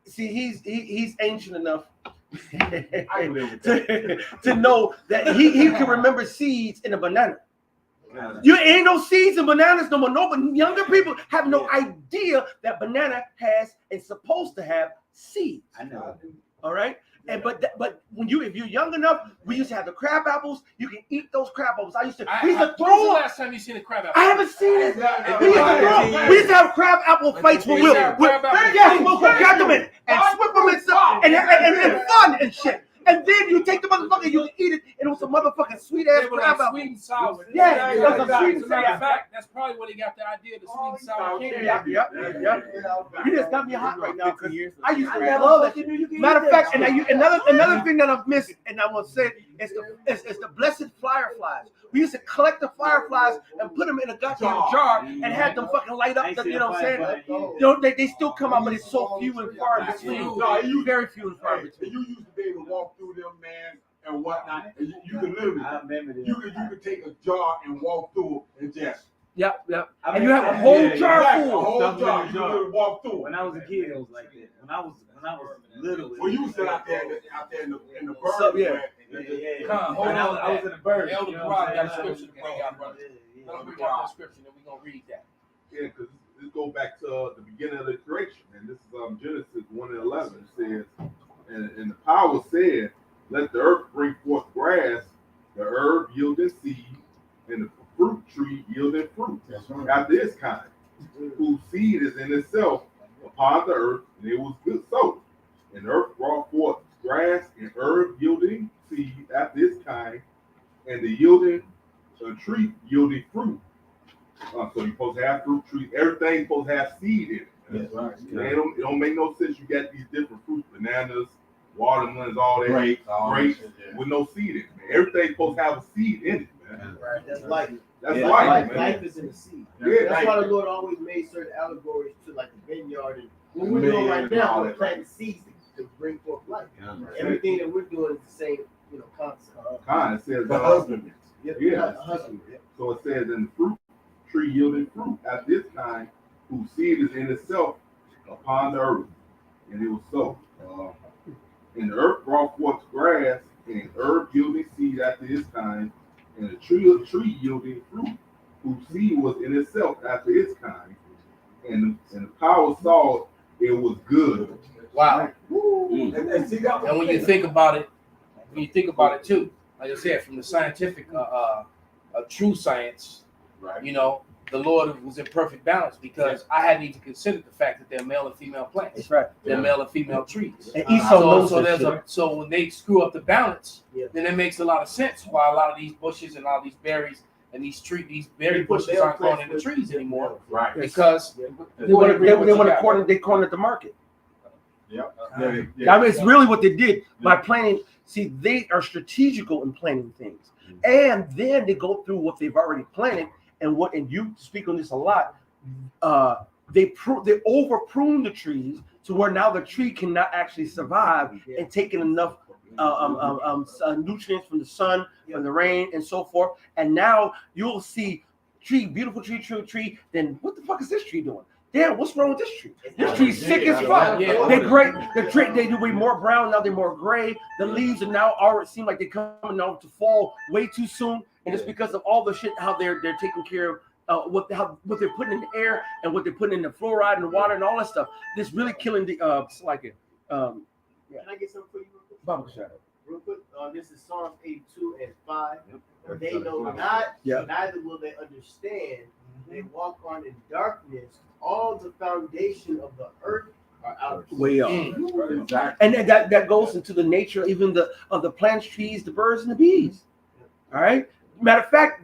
Speaker 1: See, he's ancient enough to know that he can remember seeds in a banana. You ain't no seeds in bananas no more. No, but younger people have no idea that banana has and supposed to have seeds.
Speaker 9: I know.
Speaker 1: All right. And but if you're young enough, we used to have the crab apples. You can eat those crab apples. We used to
Speaker 3: When's the
Speaker 1: throw them.
Speaker 3: last time you seen a crab apple?
Speaker 1: I haven't seen it.
Speaker 3: Yeah,
Speaker 1: We used to have crab apple fights with Will. Yes, we'll grab them in and whip them and stuff and fun and shit. And then you take the motherfucker, you eat it, and it was a motherfucking sweet ass
Speaker 3: They were
Speaker 1: crab
Speaker 3: like
Speaker 1: apple.
Speaker 3: sweet and sour.
Speaker 1: Yeah, it was a sweet and
Speaker 3: As a matter of
Speaker 1: sour.
Speaker 3: fact, that's probably where they got the idea of the sweet and sour candy.
Speaker 1: Yep. You just got me hot right now because I used to love that shit. Matter of fact, and another thing that I've missed, and I want to say, is the blessed fireflies. We used to collect the fireflies and put them in a goddamn jar and have them fucking light up. You know what I'm saying? They still come out, but it's so few and far between.
Speaker 8: No,
Speaker 1: Very few and far
Speaker 8: And
Speaker 1: between.
Speaker 8: you used to be able to walk through them, man, and whatnot. And you could literally,
Speaker 9: I remember that.
Speaker 8: you could take a jar and walk through it and just.
Speaker 1: Yep. And you have a whole jar
Speaker 8: Exactly, a
Speaker 1: full.
Speaker 8: whole jar. You could literally walk through it.
Speaker 9: When I was a kid, it was like that. When I was little.
Speaker 8: Well, you was still out there in the bird.
Speaker 1: So, yeah.
Speaker 9: Yeah.
Speaker 3: Come,
Speaker 9: When I was in the bird.
Speaker 3: Elder
Speaker 9: you know what
Speaker 3: Brock
Speaker 9: I'm
Speaker 3: got a
Speaker 9: saying?
Speaker 3: scripture to bring out, brother.
Speaker 9: Yeah,
Speaker 3: Let me bring out the scripture, and we're gonna read that.
Speaker 2: Yeah, because this goes back to the beginning of the creation, and this is Genesis 1:11. It says, and the power said, "Let the earth bring forth grass, the herb yielding seed, and the fruit tree yielding fruit after its kind, whose seed is in itself upon the earth, and it was good so. And the earth brought forth grass and herb yielding seed after its kind, and the yielding tree yielding fruit." So you're supposed to have fruit trees. Everything's supposed to have seed in it.
Speaker 8: That's right.
Speaker 2: It don't make no sense. You got these different fruits, bananas, watermelons, all that.
Speaker 8: Grapes,
Speaker 2: grapes with no seed in it, man. Everything's supposed to have a seed in it, man.
Speaker 7: Right. That's life.
Speaker 2: That's
Speaker 9: Yeah,
Speaker 2: life, man.
Speaker 7: Life is in the seed.
Speaker 2: Yeah,
Speaker 7: That's why the Lord always made certain allegories to like the vineyard and what we're doing right
Speaker 2: Man, all
Speaker 7: now. We're
Speaker 2: that.
Speaker 7: planting seeds to bring forth life.
Speaker 12: Yeah.
Speaker 7: Everything that we're doing is the same, concept.
Speaker 2: Kind, it says
Speaker 8: The husbandman.
Speaker 2: Yeah.
Speaker 7: Husband.
Speaker 2: So it says, in the fruit tree yielding fruit at this kind, whose seed is in itself upon the earth. And it was so. And the earth brought forth grass and herb yielding seed after its kind, and a tree yielding fruit, whose seed was in itself after its kind. And the power saw it was good.
Speaker 3: Wow.
Speaker 8: And see that.
Speaker 3: And when you think about it, too, like I said, from the scientific, true science,
Speaker 8: Right.
Speaker 3: the Lord was in perfect balance because I hadn't even considered the fact that they're male and female plants.
Speaker 1: That's right.
Speaker 3: They're male and female trees.
Speaker 1: And Esau knows
Speaker 3: So
Speaker 1: this
Speaker 3: there's
Speaker 1: shit.
Speaker 3: so when they screw up the balance,
Speaker 7: Yeah.
Speaker 3: then it makes a lot of sense why a lot of these bushes and all these berries and these berry bushes aren't growing in the trees anymore
Speaker 8: Right.
Speaker 3: because
Speaker 1: They want to corner the market.
Speaker 8: Yep.
Speaker 1: I mean, it's really what they did by planning. See, they are strategical in planning things, and then they go through what they've already planted and you speak on this a lot. they over prune the trees to where now the tree cannot actually survive and taking enough nutrients from the sun, from the rain, and so forth. And now you'll see beautiful tree. Then what the fuck is this tree doing? Damn, what's wrong with this tree? This tree's sick as fuck. They're great. The tree, they do way more brown now. They're more gray. The leaves are now already seem like they're coming out to fall way too soon, and it's because of all the shit how they're taking care of what they're putting in the air and what they're putting in the fluoride and the water and all that stuff. This really killing the
Speaker 7: Can I get something for you?
Speaker 1: Bubble shot.
Speaker 7: Real quick, this is Psalms 82 and 5. They know not, neither will they understand. They walk on in darkness. All the foundation of the earth are out.
Speaker 1: Way up. And that goes into the nature even of the plants, trees, the birds, and the bees. All right. Matter of fact,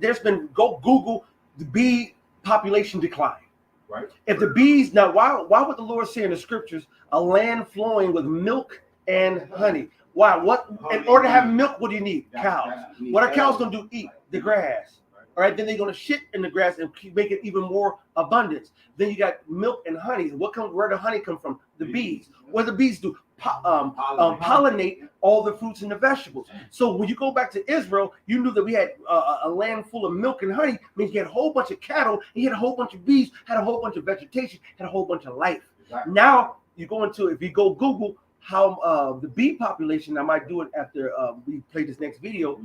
Speaker 1: go Google the bee population decline.
Speaker 8: Right.
Speaker 1: If the bees now, why would the Lord say in the scriptures a land flowing with milk and honey? Why? What in order to have milk, what do you need? Cows. What are cows gonna do? Eat the grass. All right, then they're gonna shit in the grass and make it even more abundance. Then you got milk and honey. Where the honey come from? The bees. What do the bees do? Pollinate all the fruits and the vegetables. So when you go back to Israel, you knew that we had a land full of milk and honey. Means you had a whole bunch of cattle, and you had a whole bunch of bees, had a whole bunch of vegetation, had a whole bunch of life. Exactly. Now you go into, if you go Google how the bee population, I might do it after we play this next video.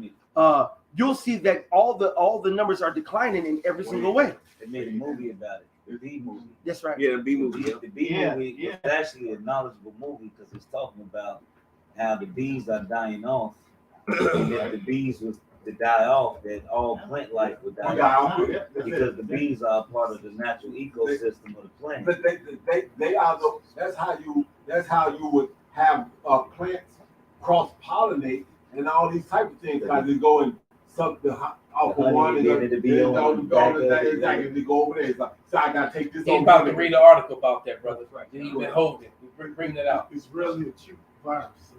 Speaker 1: You'll see that all the numbers are declining in every single way.
Speaker 9: They made a movie about it. The bee movie.
Speaker 1: That's right.
Speaker 12: Yeah, the bee movie.
Speaker 9: The bee movie is actually a knowledgeable movie because it's talking about how the bees are dying off. And if the bees was to die off, that all plant life would die off because the bees are part of the natural ecosystem of the plant.
Speaker 8: But they are that's how you would have plants cross pollinate and all these type of things. Like they go and suck the off of one and then they go over there. It's like, so I gotta take this.
Speaker 3: He's about to read an article about that, brother. He's been holding. Bring that out.
Speaker 11: It's really acute virus.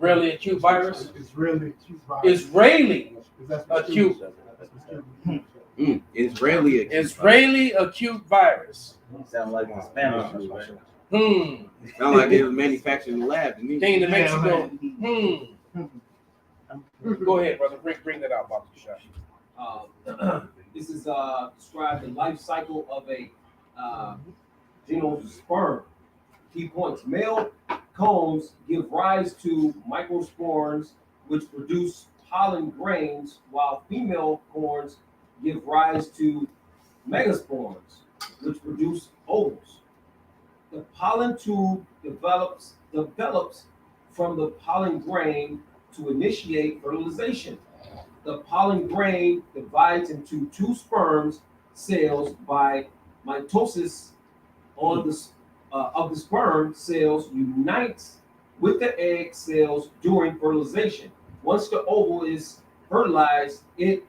Speaker 3: Really acute virus?
Speaker 11: Israeli acute virus.
Speaker 3: Israeli acute. Israeli acute virus.
Speaker 9: Sound like the Spanish, right?
Speaker 12: Sound like it was manufactured in the lab.
Speaker 3: Came to Mexico. Go ahead, brother. Bring that out, Bobby.
Speaker 4: This is describe the life cycle of a sperm. Key points: male combs give rise to microspores, which produce pollen grains, while female combs give rise to megaspores, which produce ovals. The pollen tube develops from the pollen grain to initiate fertilization. The pollen grain divides into two sperm cells by mitosis of the sperm cells unites with the egg cells during fertilization. Once the ovule is fertilized, the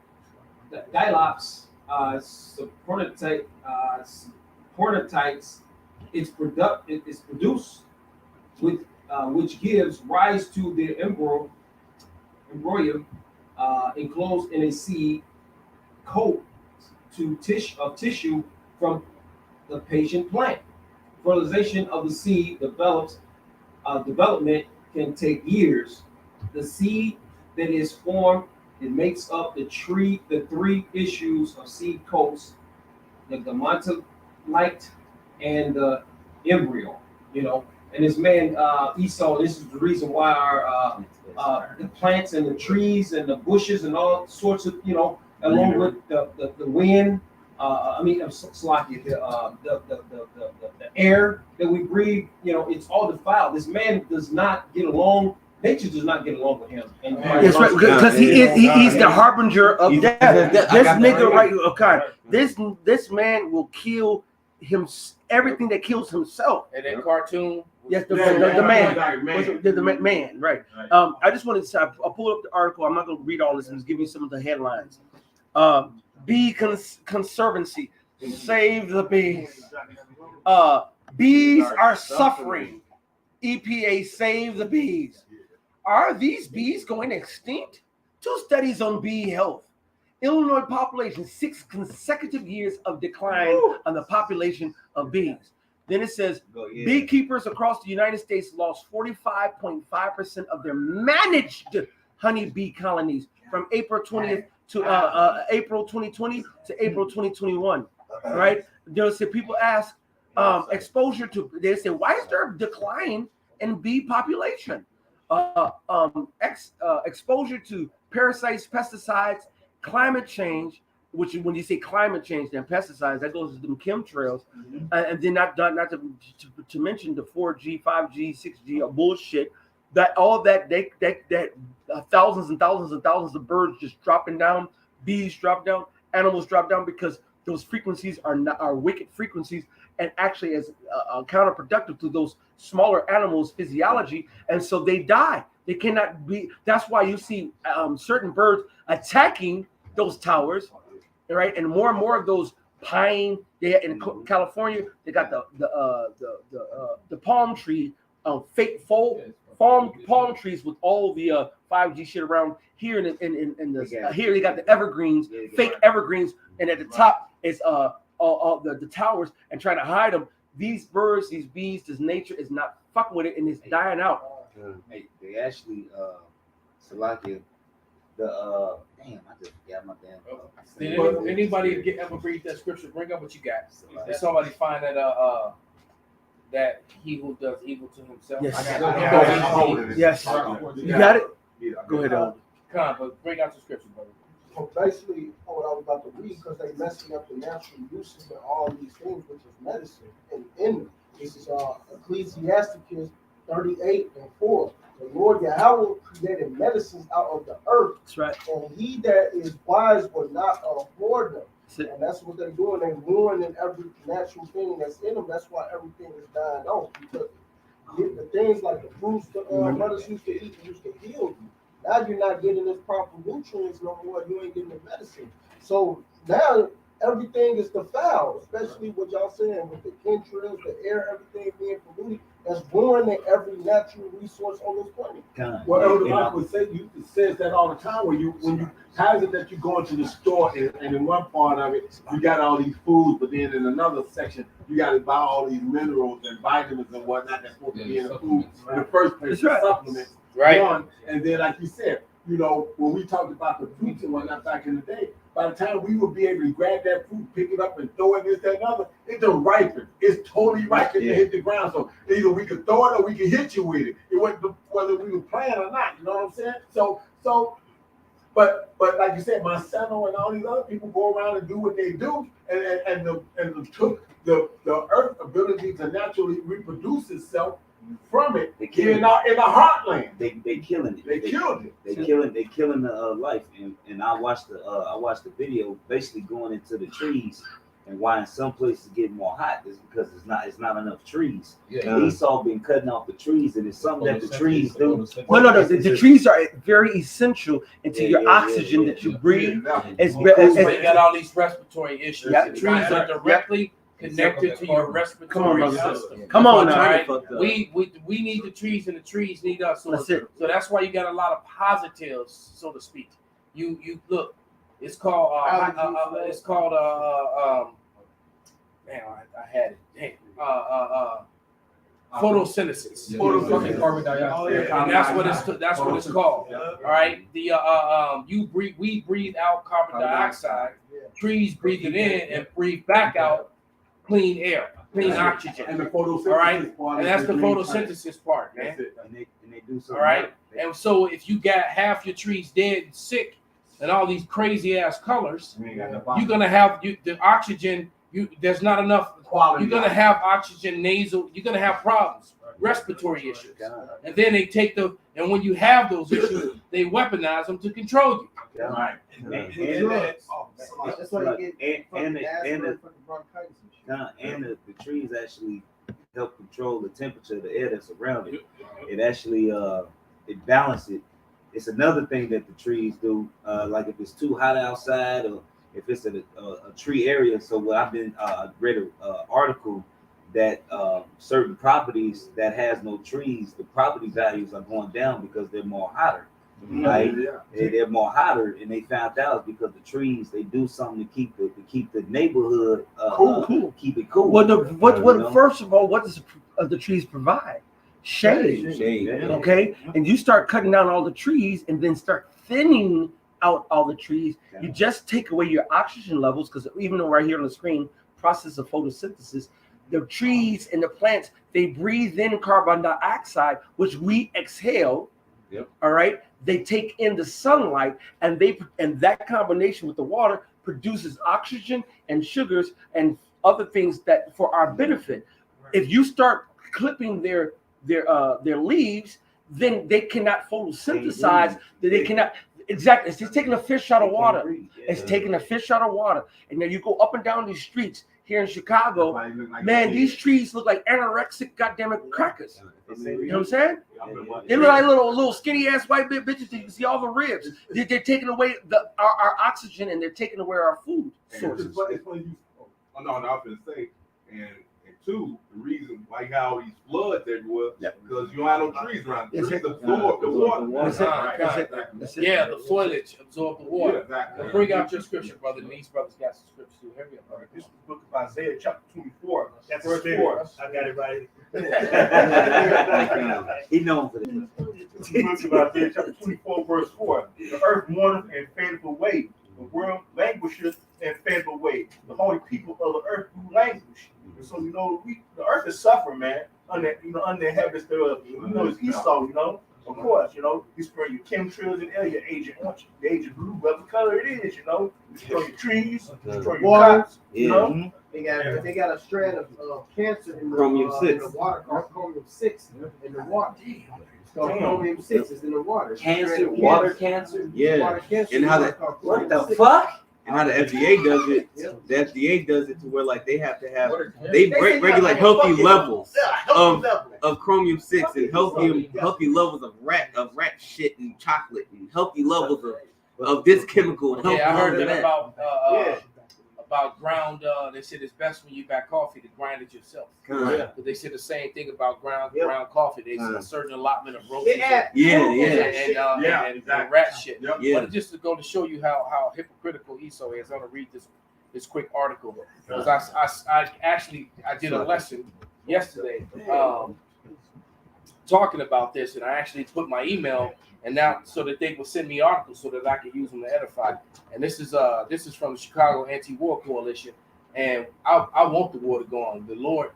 Speaker 4: dilops is produced with which gives rise to the embryo enclosed in a seed coat of tissue from the patient plant. Fertilization of the seed development can take years. The seed that is formed, it makes up the three issues of seed coats, the gametolite and the embryo. And this man Esau, this is the reason why our the plants and the trees and the bushes and all sorts of, along with the wind, the air that we breathe, it's all defiled. This man does not get along. Nature does not get along with him. And
Speaker 1: that's right, because he's the harbinger of death. This nigga right, okay. This man will kill him. Everything that kills himself.
Speaker 3: And that cartoon.
Speaker 1: Yes, the man, right. I just wanted to I'll pull up the article. I'm not going to read all this. I'm just giving you some of the headlines. Bee Conservancy, save the bees. Bees are suffering. EPA, save the bees. Are these bees going extinct? 2 studies on bee health Illinois population, 6 consecutive years of decline on the population of bees. Then it says beekeepers across the United States lost 45.5% of their managed honeybee colonies from April 20th to April 2020 to April 2021. Right? They'll say people ask exposure to. They say, why is there a decline in bee population? Exposure to parasites, pesticides, climate change. Which when you say climate change, then pesticides, that goes to them chemtrails, and then not to mention the 4G, 5G, 6G bullshit. That all that thousands and thousands and thousands of birds just dropping down, bees drop down, animals drop down because those frequencies are wicked frequencies and actually is counterproductive to those smaller animals' physiology, and so they die. They cannot be. That's why you see certain birds attacking those towers. Right, and more of those pine. They in California, they got the palm tree, fake palm trees with all the 5G shit around here. In the here they got the evergreens, fake evergreens, and at the top is all the towers and trying to hide them. These birds, these bees, this nature is not fucking with it, and it's dying out.
Speaker 9: They actually Salakia. Damn, I just forgot my damn.
Speaker 3: Did anybody ever read that scripture? Bring up what you got. Did somebody find that that he who does evil to himself?
Speaker 1: Yes.
Speaker 3: Yes.
Speaker 1: You got it? Go ahead,
Speaker 3: Come on, but bring out the scripture, brother.
Speaker 15: So basically, what I was about to read, because they messing up the natural uses of all these things, which is medicine. And in this is Ecclesiasticus 38:4. The Lord Yahweh created medicines out of the earth.
Speaker 1: That's right.
Speaker 15: And he that is wise will not abhor them. And that's what they're doing. They're ruining every natural thing that's in them. That's why everything is dying off. Because the things like the fruits the mothers used to eat used to heal you. Now you're not getting this proper nutrients no more. You ain't getting the medicine. So now everything is defiled, especially what y'all saying with the chemtrails, the air, everything being polluted. That's ruining every natural resource on this planet.
Speaker 8: Well, Elder Michael says that all the time. How is it that you go into the store and in one part of it you got all these foods, but then in another section you got to buy all these minerals and vitamins and whatnot that's supposed to be in the food in the first place, supplements.
Speaker 3: Right.
Speaker 8: One, and then like you said, when we talked about the fruits and whatnot back in the day, by the time we would be able to grab that fruit, pick it up, and throw it this, that, and other, it done ripened. It's totally ripened to hit the ground. So either we could throw it or we could hit you with it. It wasn't whether we were playing or not. You know what I'm saying? But like you said, Monsanto and all these other people go around and do what they do, and took the earth's ability to naturally reproduce itself from it in the heartland.
Speaker 9: They killing it.
Speaker 8: They killed it.
Speaker 9: They killing the life. And I watched the video basically going into the trees and why in some places get more hot is because it's not enough trees. Esau been cutting off the trees, and it's something that the trees do.
Speaker 1: No. The trees are very essential into your oxygen that you breathe.
Speaker 3: You got all these respiratory issues. The trees are directly connected to your respiratory system.
Speaker 1: Come on, now.
Speaker 3: Right? We need the trees, and the trees need us. So that's why you got a lot of positives, so to speak. You look. It's called. Man, I had it. Photosynthesis.
Speaker 10: Carbon dioxide.
Speaker 3: And that's what it's called. All right. We breathe out carbon dioxide. Trees breathe it in and breathe back out clean air, clean oxygen.
Speaker 8: And the photosynthesis
Speaker 3: all right.
Speaker 8: part.
Speaker 3: And that's the photosynthesis part, man.
Speaker 9: And they do something.
Speaker 3: All right. And so if you got half your trees dead and sick and all these crazy ass colors, you're gonna have the oxygen. There's not enough. You're gonna have oxygen nasal. You're gonna have problems, respiratory issues, and then they take and when you have those issues, they weaponize them to control you.
Speaker 9: Right. And the trees actually help control the temperature of the air that's around it. It actually it balances it. It's another thing that the trees do. Like if it's too hot outside or if it's a tree area. So what I've been read an article that certain properties that has no trees, the property values are going down because they're more hotter. right? They're more hotter, and they found out because the trees they do something to keep the neighborhood
Speaker 1: Cool.
Speaker 9: keep it cool.
Speaker 1: What first of all, what does the trees provide? Shade.
Speaker 9: Shade.
Speaker 1: Okay, and you start cutting down all the trees and then start thinning out all the trees. You just take away your oxygen levels, because even though right here on the screen, process of photosynthesis, the trees and the plants, they breathe in carbon dioxide, which we exhale.
Speaker 5: Yep.
Speaker 1: All right. They take in the sunlight, and that combination with the water produces oxygen and sugars and other things that for our benefit. If you start clipping their leaves, then they cannot photosynthesize. They cannot. Exactly. It's just taking a fish out of water. It's taking a fish out of water. And then you go up and down these streets here in Chicago, man, these trees look like anorexic goddamn it crackers. You know what I'm saying? They look like little skinny ass white bitches. You can see all the ribs. They're taking away our oxygen, and they're taking away our food sources.
Speaker 2: No, I was gonna say, and two, the reason why you have all these floods everywhere, because you don't have no trees around. Trees absorb the water.
Speaker 1: That's it.
Speaker 3: Yeah, the foliage absorb the water.
Speaker 2: Yeah, exactly.
Speaker 3: Well, bring out your scripture, brother. These brothers got some scripture too. Here we go.
Speaker 1: This is the book of Isaiah, chapter 24. That's
Speaker 3: Verse
Speaker 1: verse
Speaker 3: 4.
Speaker 1: 4. I got it right.
Speaker 9: He known for this.
Speaker 1: The book of Isaiah, chapter 24, verse 4. The earth mourneth and fadeth away. The world languisheth and fadeth away. The holy people of the earth do languish. And so the earth is suffering, man. Under the habits thereof. It's Esau, Of course, you spread your chemtrails and your Agent Orange, the Agent Blue, whatever color it is, you destroy your trees, destroy your crops,
Speaker 7: They got a strand of cancer in the,
Speaker 12: Chromium 6.
Speaker 7: in the water called chromium 6 in the water. So chromium 6 is in the water.
Speaker 9: Cancer, water cancer.
Speaker 12: Yeah.
Speaker 7: Water cancer.
Speaker 12: And how
Speaker 9: What the fuck?
Speaker 12: And how the FDA does it, the FDA does it to where like they have to have they regulate healthy levels of chromium 6 and healthy levels of rat shit and chocolate and healthy levels of this chemical and healthy
Speaker 3: Yeah, I heard
Speaker 12: levels
Speaker 3: that
Speaker 12: of that.
Speaker 3: about ground. They said it's best when you got coffee to grind it yourself. But they said the same thing about ground coffee. There's a certain allotment of roaches and rat shit. But just to go to show you how hypocritical Esau is, I'm gonna read this quick article because I did a lesson yesterday talking about this, and I actually put my email and now so that they will send me articles so that I can use them to edify. And this is from the Chicago Anti-War Coalition, and I want the war to go on. The Lord,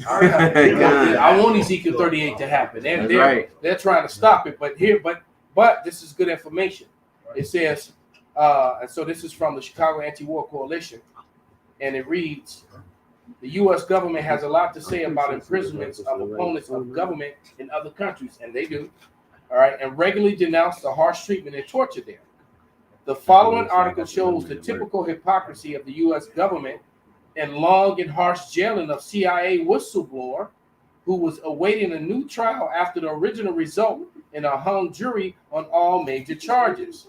Speaker 3: I want Ezekiel 38 to happen. They're trying to stop it, but this is good information. It says, and so this is from the Chicago Anti-War Coalition, and it reads: the U.S. government has a lot to say about imprisonments of opponents of government in other countries, and they do. All right, and regularly denounce the harsh treatment and torture there. The following article shows the typical hypocrisy of the U.S. government and long and harsh jailing of CIA whistleblower who was awaiting a new trial after the original result in a hung jury on all major charges.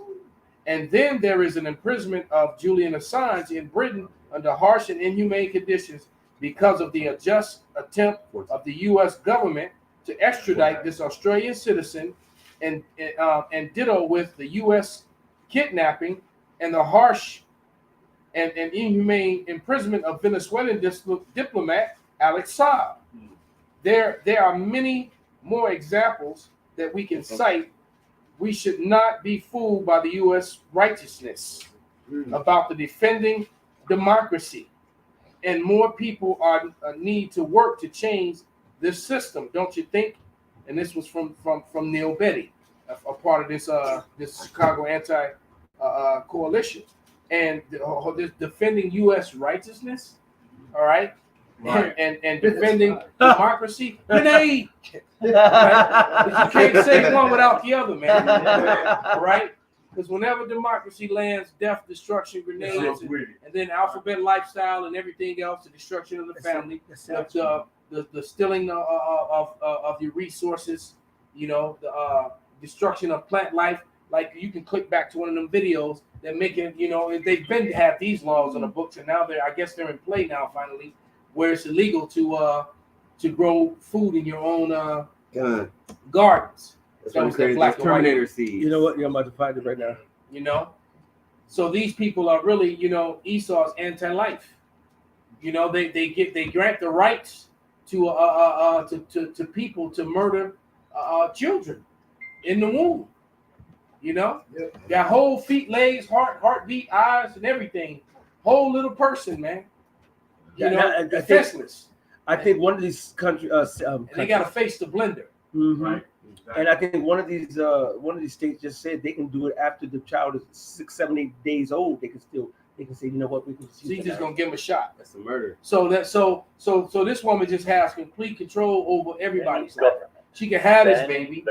Speaker 3: And then there is an imprisonment of Julian Assange in Britain under harsh and inhumane conditions because of the unjust attempt of the U.S. government to extradite this Australian citizen, and ditto with the U.S. kidnapping and the harsh and inhumane imprisonment of Venezuelan diplomat Alex Saab. There are many more examples that we can cite. We should not be fooled by the U.S. righteousness about the defending democracy, and more people need to work to change this system, don't you think? And this was from Neil Betty, a part of this Chicago Anti-Coalition, and this defending U.S. righteousness, all right, and defending democracy. Renee, right? But you can't say one without the other, man. Right? Because whenever democracy lands, death, destruction, grenades, and then alphabet lifestyle and everything else, the destruction of the family, the stealing of your resources, the destruction of plant life. Like you can click back to one of them videos that make it, they've been to have these laws on the books, and now I guess they're in play now finally, where it's illegal to grow food in your own gardens.
Speaker 12: That's
Speaker 3: That
Speaker 12: why
Speaker 3: was
Speaker 12: we
Speaker 3: that
Speaker 12: created
Speaker 3: black
Speaker 12: this
Speaker 3: and white.
Speaker 12: Terminator seed.
Speaker 1: You know what? Yeah, I'm about to find it right now.
Speaker 3: You know, so these people are really, you know, Esau's anti-life. You know, they grant the rights to people to murder children in the womb. You know, got whole feet, legs, heartbeat, eyes, and everything. Whole little person, man. You know, defenseless.
Speaker 1: I think one of these
Speaker 3: And they got to face the blender.
Speaker 1: Right. And I think one of these states just said they can do it after the child is 6, 7, 8 days old. They can say, you know what, we can.
Speaker 3: So you just gonna give him a shot.
Speaker 12: That's a murder.
Speaker 3: So this woman just has complete control over everybody's life. She can have this baby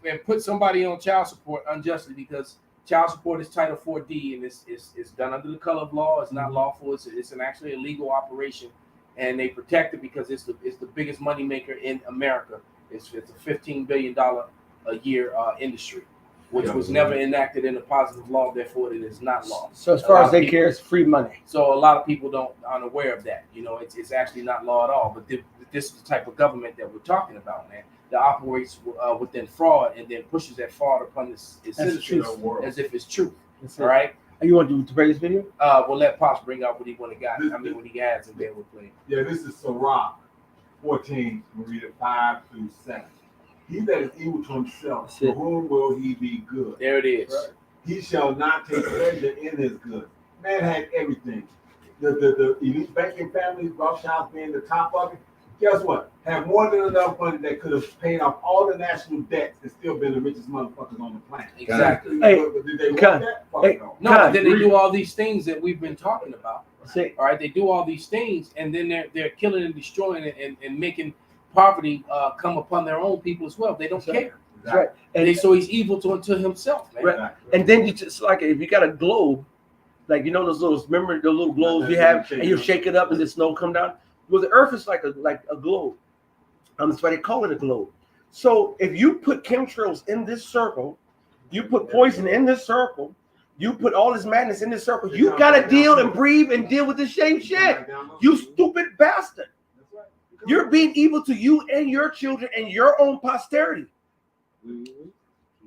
Speaker 3: and put somebody on child support unjustly because child support is Title 4D and it's done under the color of law. It's not lawful. It's an actually a legal operation, and they protect it because it's the biggest money maker in America. It's a $15 billion a year industry, which was never enacted in a positive law. Therefore, it is not law.
Speaker 1: So as far as they care, it's free money.
Speaker 3: So a lot of people aren't aware of that. You know, it's actually not law at all. But this is the type of government that we're talking about, man. That operates within fraud and then pushes that fraud upon its citizens as if it's truth. All right.
Speaker 1: You want to play this video?
Speaker 3: We'll let Pops bring out what he what he has, and then we'll play.
Speaker 8: Yeah, this is Sirach 14. We'll read it 5 through 7. He that is evil to himself, to whom will he be good?
Speaker 3: There it is.
Speaker 8: Right? He shall not take pleasure in his good. Man had everything. The elite banking families, Rothschilds being the top of it. Guess what? Have more than enough money that could have paid off all the national debts and still been the richest motherfuckers on the planet.
Speaker 3: Exactly.
Speaker 8: Hey, did they want that? Fuck no.
Speaker 3: No, then they do all these things that we've been talking about. All right, they do all these things, and then they're killing and destroying and making poverty come upon their own people as well. They don't care.
Speaker 1: That's right. And
Speaker 3: so he's evil to himself, man.
Speaker 1: Right. And then you just like if you got a globe, like you know those little remember the little globes you have, and you shake it up and the snow come down. Well, the Earth is like a globe. That's why they call it a globe. So if you put chemtrails in this circle, you put poison in this circle, you put all this madness in this circle, you gotta deal and breathe and deal with the same shit. You stupid bastard. You're being evil to you and your children and your own posterity.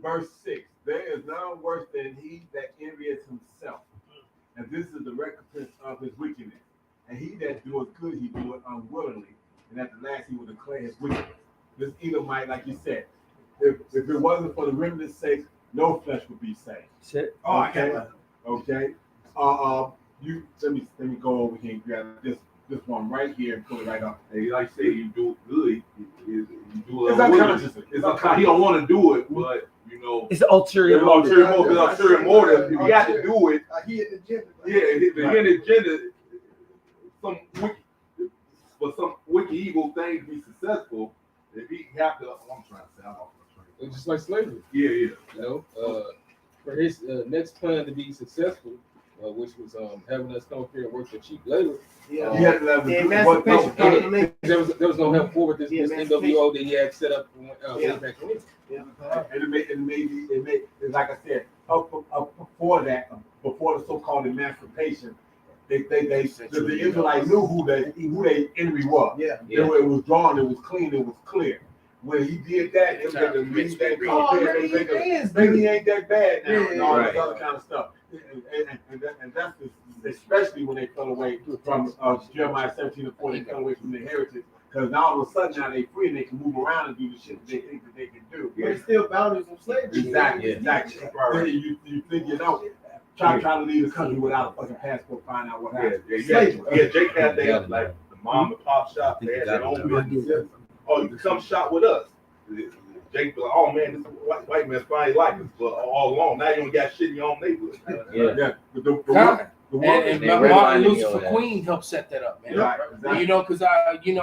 Speaker 8: Verse 6. There is none worse than he that envieth himself. And this is the recompense of his wickedness. And he that doeth good, he doeth unwillingly. And at the last, he will declare his wickedness. This Edomite, like you said, if it wasn't for the remnant's sake, no flesh would be saved. Okay. Okay. You let me go over here and grab this one right here and put it right up.
Speaker 2: Hey, like I say, you do good. You do
Speaker 8: it's unconscious.
Speaker 2: It's unconscious. He don't want to do it, but you know,
Speaker 1: it's ulterior motive.
Speaker 2: Ulterior motive. If you got to do it,
Speaker 15: hidden agenda.
Speaker 2: Yeah, the hidden agenda. For some wicked evil thing to be successful, if he have to, I'm trying to say, I'm off the train.
Speaker 10: It's just like slavery.
Speaker 2: Yeah.
Speaker 10: You know, for his next plan to be successful, which was having us come up here and work for cheap labor.
Speaker 15: Yeah,
Speaker 8: he had to have
Speaker 15: the Emancipation Proclamation.
Speaker 10: There was no help forward this NWO that he had set up way back when.
Speaker 8: And it made like I said, before that, before the so-called emancipation, the Israelites knew who their enemy was. Yeah. It was drawn, it was clean, it was clear. When he did that, it was maybe he ain't that bad now, and all this other kind of stuff. And that's especially when they fell away from Jeremiah 17:4, they fell away from their heritage. Because now all of a sudden now they free and they can move around and do the shit that they think that they can do.
Speaker 15: But it's still boundaries of slavery.
Speaker 8: Exactly. Right. You think you know. Try to leave the country without a fucking passport, find out what happened.
Speaker 2: Jake had their like the mom and pop shop. They had their own business. Oh, you can come shop with us. Jake be like, oh man, this white man's finally like us, but all along now you don't got shit in your own neighborhood.
Speaker 3: And Martin Luther Queen helped set that up, man. Right, exactly. You know, because I give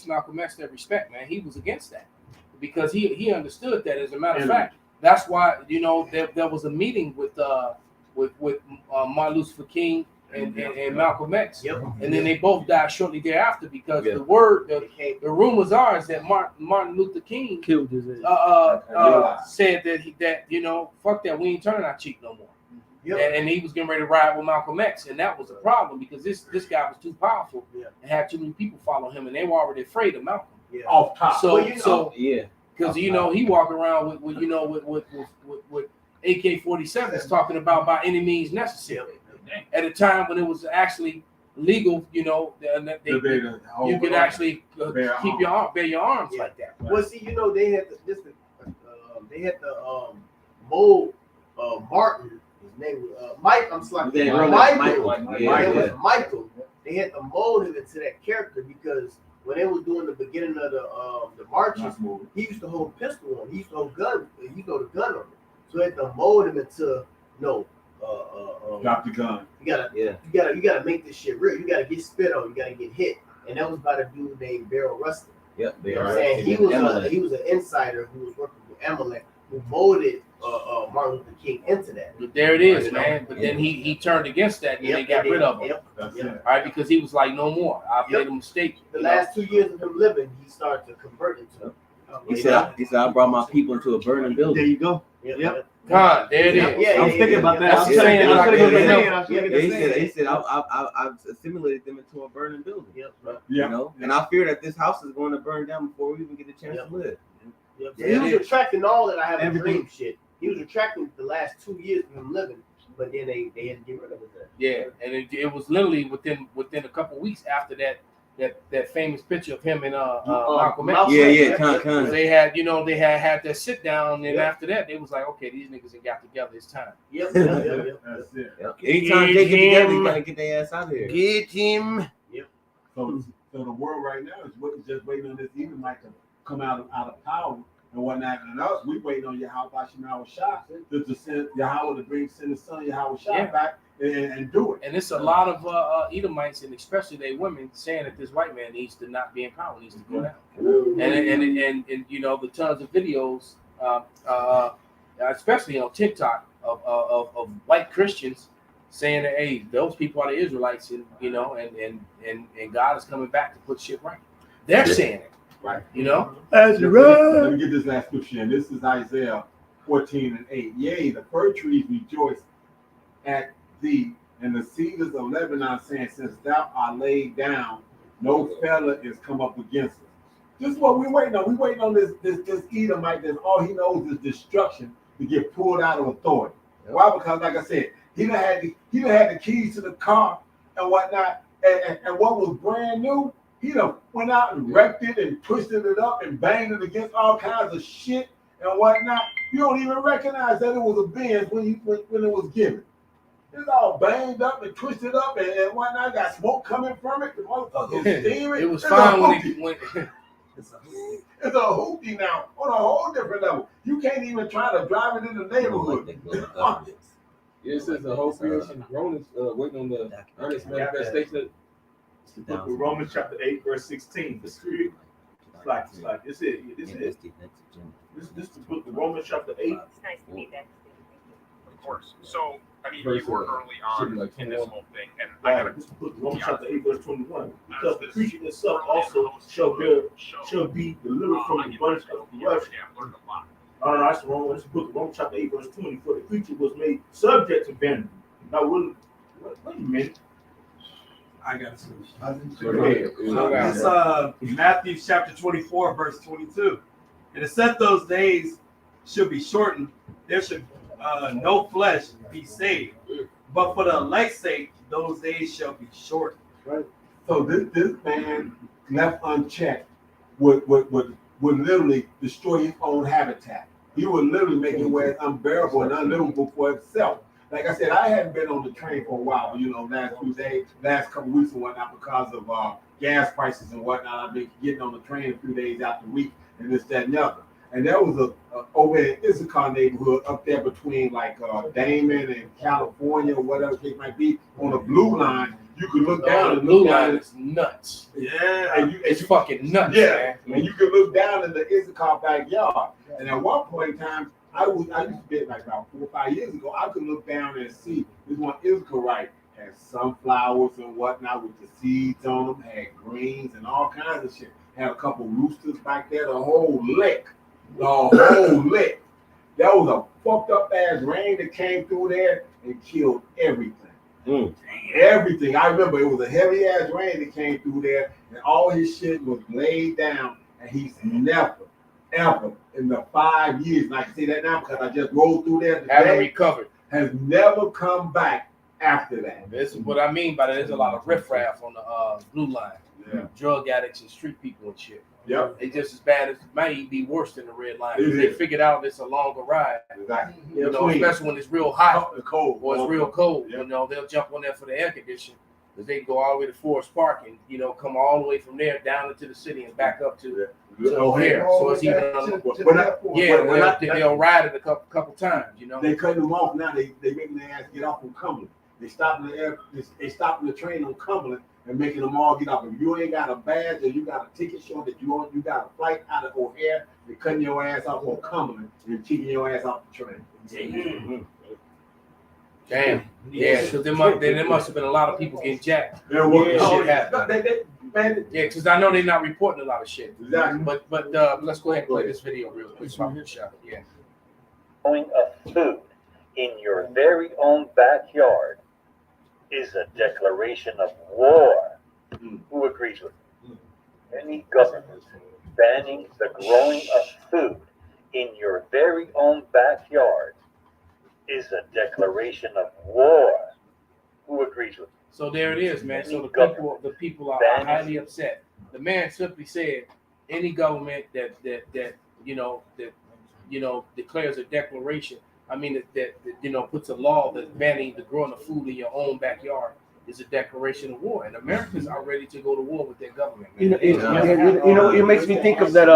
Speaker 3: Malcolm X that respect, man. He was against that because he understood that. As a matter of fact, that's why there was a meeting with Martin Luther King and Malcolm X, and then they both died shortly thereafter because the rumors are is that Martin Luther King
Speaker 1: killed his
Speaker 3: said that fuck that, we ain't turning our cheek no more. And he was getting ready to ride with Malcolm X, and that was a problem because this guy was too powerful and had too many people follow him, and they were already afraid of Malcolm.
Speaker 8: Off top.
Speaker 3: So because you know he walk around with AK-47s talking about by any means necessary at a time when it was actually legal. You know, you could actually keep bear your arms like that.
Speaker 7: Well, see, you know, they had the mold Martin. His name was Mike. I'm sorry, Michael. It was Michael. They had to mold him into that character because when they was doing the beginning of the marches, he used to hold pistol on. He used to hold gun. He used to hold a gun on him. So they had to mold him into
Speaker 8: drop the gun.
Speaker 7: You gotta make this shit real. You gotta get spit on. You gotta get hit. And that was by the dude named Beryl Rustin.
Speaker 12: Yep,
Speaker 7: you know what I'm saying? He was an insider who was working with Amalek, who molded Martin Luther King into that.
Speaker 3: But there it is, man. But then he turned against that and they got rid of him. All right, because he was like, no more. I made a mistake.
Speaker 7: The last 2 years of him living, he started to convert into.
Speaker 12: He said, I brought my people into a burning building.
Speaker 1: There you go.
Speaker 7: Yep.
Speaker 3: God, there it is.
Speaker 1: I was thinking about that.
Speaker 12: He said, I've assimilated them into a burning building.
Speaker 7: Yep.
Speaker 12: You know, and I fear that this house is going to burn down before we even get a chance to live.
Speaker 7: Yep. So he was retracting all that I have a dream shit. He was retracting the last 2 years of him living, but then they had to get rid of it.
Speaker 3: Yeah, and it was literally within a couple of weeks after that famous picture of him and Malcolm X.
Speaker 12: Con.
Speaker 3: They had that sit down, and after that they was like, okay, these niggas ain't got together. It's time.
Speaker 7: Yep.
Speaker 8: That's it.
Speaker 12: Anytime they get together, you gotta get their ass out of here.
Speaker 1: Get him.
Speaker 7: Yep.
Speaker 8: So the world right now is just waiting on this Edomite to come out of power and whatnot. And us, we waiting on Yahweh Shah to send Yahweh to send his son Yahweh Shah back and do it.
Speaker 3: And it's a lot of Edomites, and especially they women, saying that this white man needs to not be in power, needs to go down. And you know, the tons of videos, especially on TikTok, of white Christians saying that, hey, those people are the Israelites, and you know, and God is coming back to put shit right. They're saying it.
Speaker 8: Right.
Speaker 3: You know?
Speaker 1: That's right.
Speaker 8: Let me get this last scripture in. This is Isaiah 14:8. Yea, the fir trees rejoice at thee, and the cedars of Lebanon, saying, since thou art laid down, no fellow is come up against us. This is what we're waiting on. We're waiting on this Edomite that all he knows is destruction to get pulled out of authority. Why? Because, like I said, he done had the keys to the car and whatnot, and what was brand new, he done went out and wrecked it and twisted it up and banged it against all kinds of shit and whatnot. You don't even recognize that it was a Benz when it was given. It's all banged up and twisted up and whatnot. Got smoke coming from it. The motherfucker steaming.
Speaker 3: It was fine when he went.
Speaker 8: It's a hoopty now on a whole different level. You can't even try to drive it in the neighborhood.
Speaker 10: It says the whole creation groaneth, waiting on the earnest manifestation.
Speaker 14: The book of Romans chapter 8, verse 16. The spirit, like this is the book of Romans chapter 8.
Speaker 16: It's nice to be back. Of course. So, I mean, you were early on in this whole thing, and I got
Speaker 14: this book of Romans chapter 8, verse 21. Because the creature itself also shall be delivered from the bondage of the corruption. No, that's the wrong one. This is the book of Romans chapter 8, verse 20. For the creature was made subject to vanity. Now, wait a minute. I got it. It's Matthew chapter 24, verse 22. And it said those days should be shortened. There should no flesh be saved. But for the elect's sake, those days shall be shortened.
Speaker 8: Right. So this man left unchecked would literally destroy his own habitat. He would literally make it where it's unbearable and unlivable for himself. Like I said, I hadn't been on the train for a while, you know, last couple of weeks and whatnot because of gas prices and whatnot. I've been getting on the train a few days out the week and this, that, and the other. And there was a over in Issachar neighborhood up there between like Damon and California or whatever it might be on the blue line. You could look down and
Speaker 3: blue
Speaker 8: look down.
Speaker 3: line is nuts.
Speaker 8: Yeah,
Speaker 3: it's fucking nuts.
Speaker 8: Yeah,
Speaker 3: man.
Speaker 8: And you could look down in the Issachar backyard. And at one point in time, I used to be like about 4 or 5 years ago. I could look down and see this one Issacharite had sunflowers and whatnot with the seeds on them, had greens and all kinds of shit. Had a couple roosters back there, the whole lick. There was a fucked up ass rain that came through there and killed everything. Everything. I remember it was a heavy ass rain that came through there and all his shit was laid down and he's never, ever in the 5 years, and I can say that now because I just rolled through there
Speaker 3: Haven't
Speaker 8: today,
Speaker 3: recovered.
Speaker 8: has never come back after that.
Speaker 3: This is what I mean by that. There's a lot of riffraff on the blue line.
Speaker 8: Yeah.
Speaker 3: Drug addicts and street people and shit.
Speaker 8: Yep.
Speaker 3: It's just as bad as, might even be worse than the red line.
Speaker 8: It
Speaker 3: They
Speaker 8: is.
Speaker 3: figured out it's a longer ride.
Speaker 8: Exactly.
Speaker 3: You know, especially when it's real hot
Speaker 8: cold,
Speaker 3: or it's real cold.
Speaker 8: Yep.
Speaker 3: You know, they'll jump on there for the air conditioning. Because they can go all the way to Forest Park and, you know, come all the way from there down into the city and back up to O'Hare. So it's even they'll ride it a couple times, you know.
Speaker 8: They cutting them off now. They making their ass get off from Cumberland. They stopping they stopping the train on Cumberland and making them all get off. If you ain't got a badge or you got a ticket showing that you got a flight out of O'Hare, they cutting your ass off on Cumberland and kicking your ass off the train.
Speaker 3: Mm-hmm. Damn. Yeah, because there must have been a lot of people getting jacked.
Speaker 8: There was.
Speaker 3: Shit happened. Yeah, because I know they're not reporting a lot of shit.
Speaker 8: Exactly.
Speaker 3: But let's go ahead and play this video real quick. So I'm gonna shot it. Yeah.
Speaker 6: Growing of food in your very own backyard is a declaration of war. Who agrees with me? Any government banning the growing of food in your very own backyard is a declaration of war. Who agrees with me?
Speaker 3: So there it is, man. So the people are highly upset. The man simply said, any government that declares a declaration, that puts a law that's banning the growing of food in your own backyard is a declaration of war. And Americans are ready to go to war with their government. Man.
Speaker 1: It makes me think of that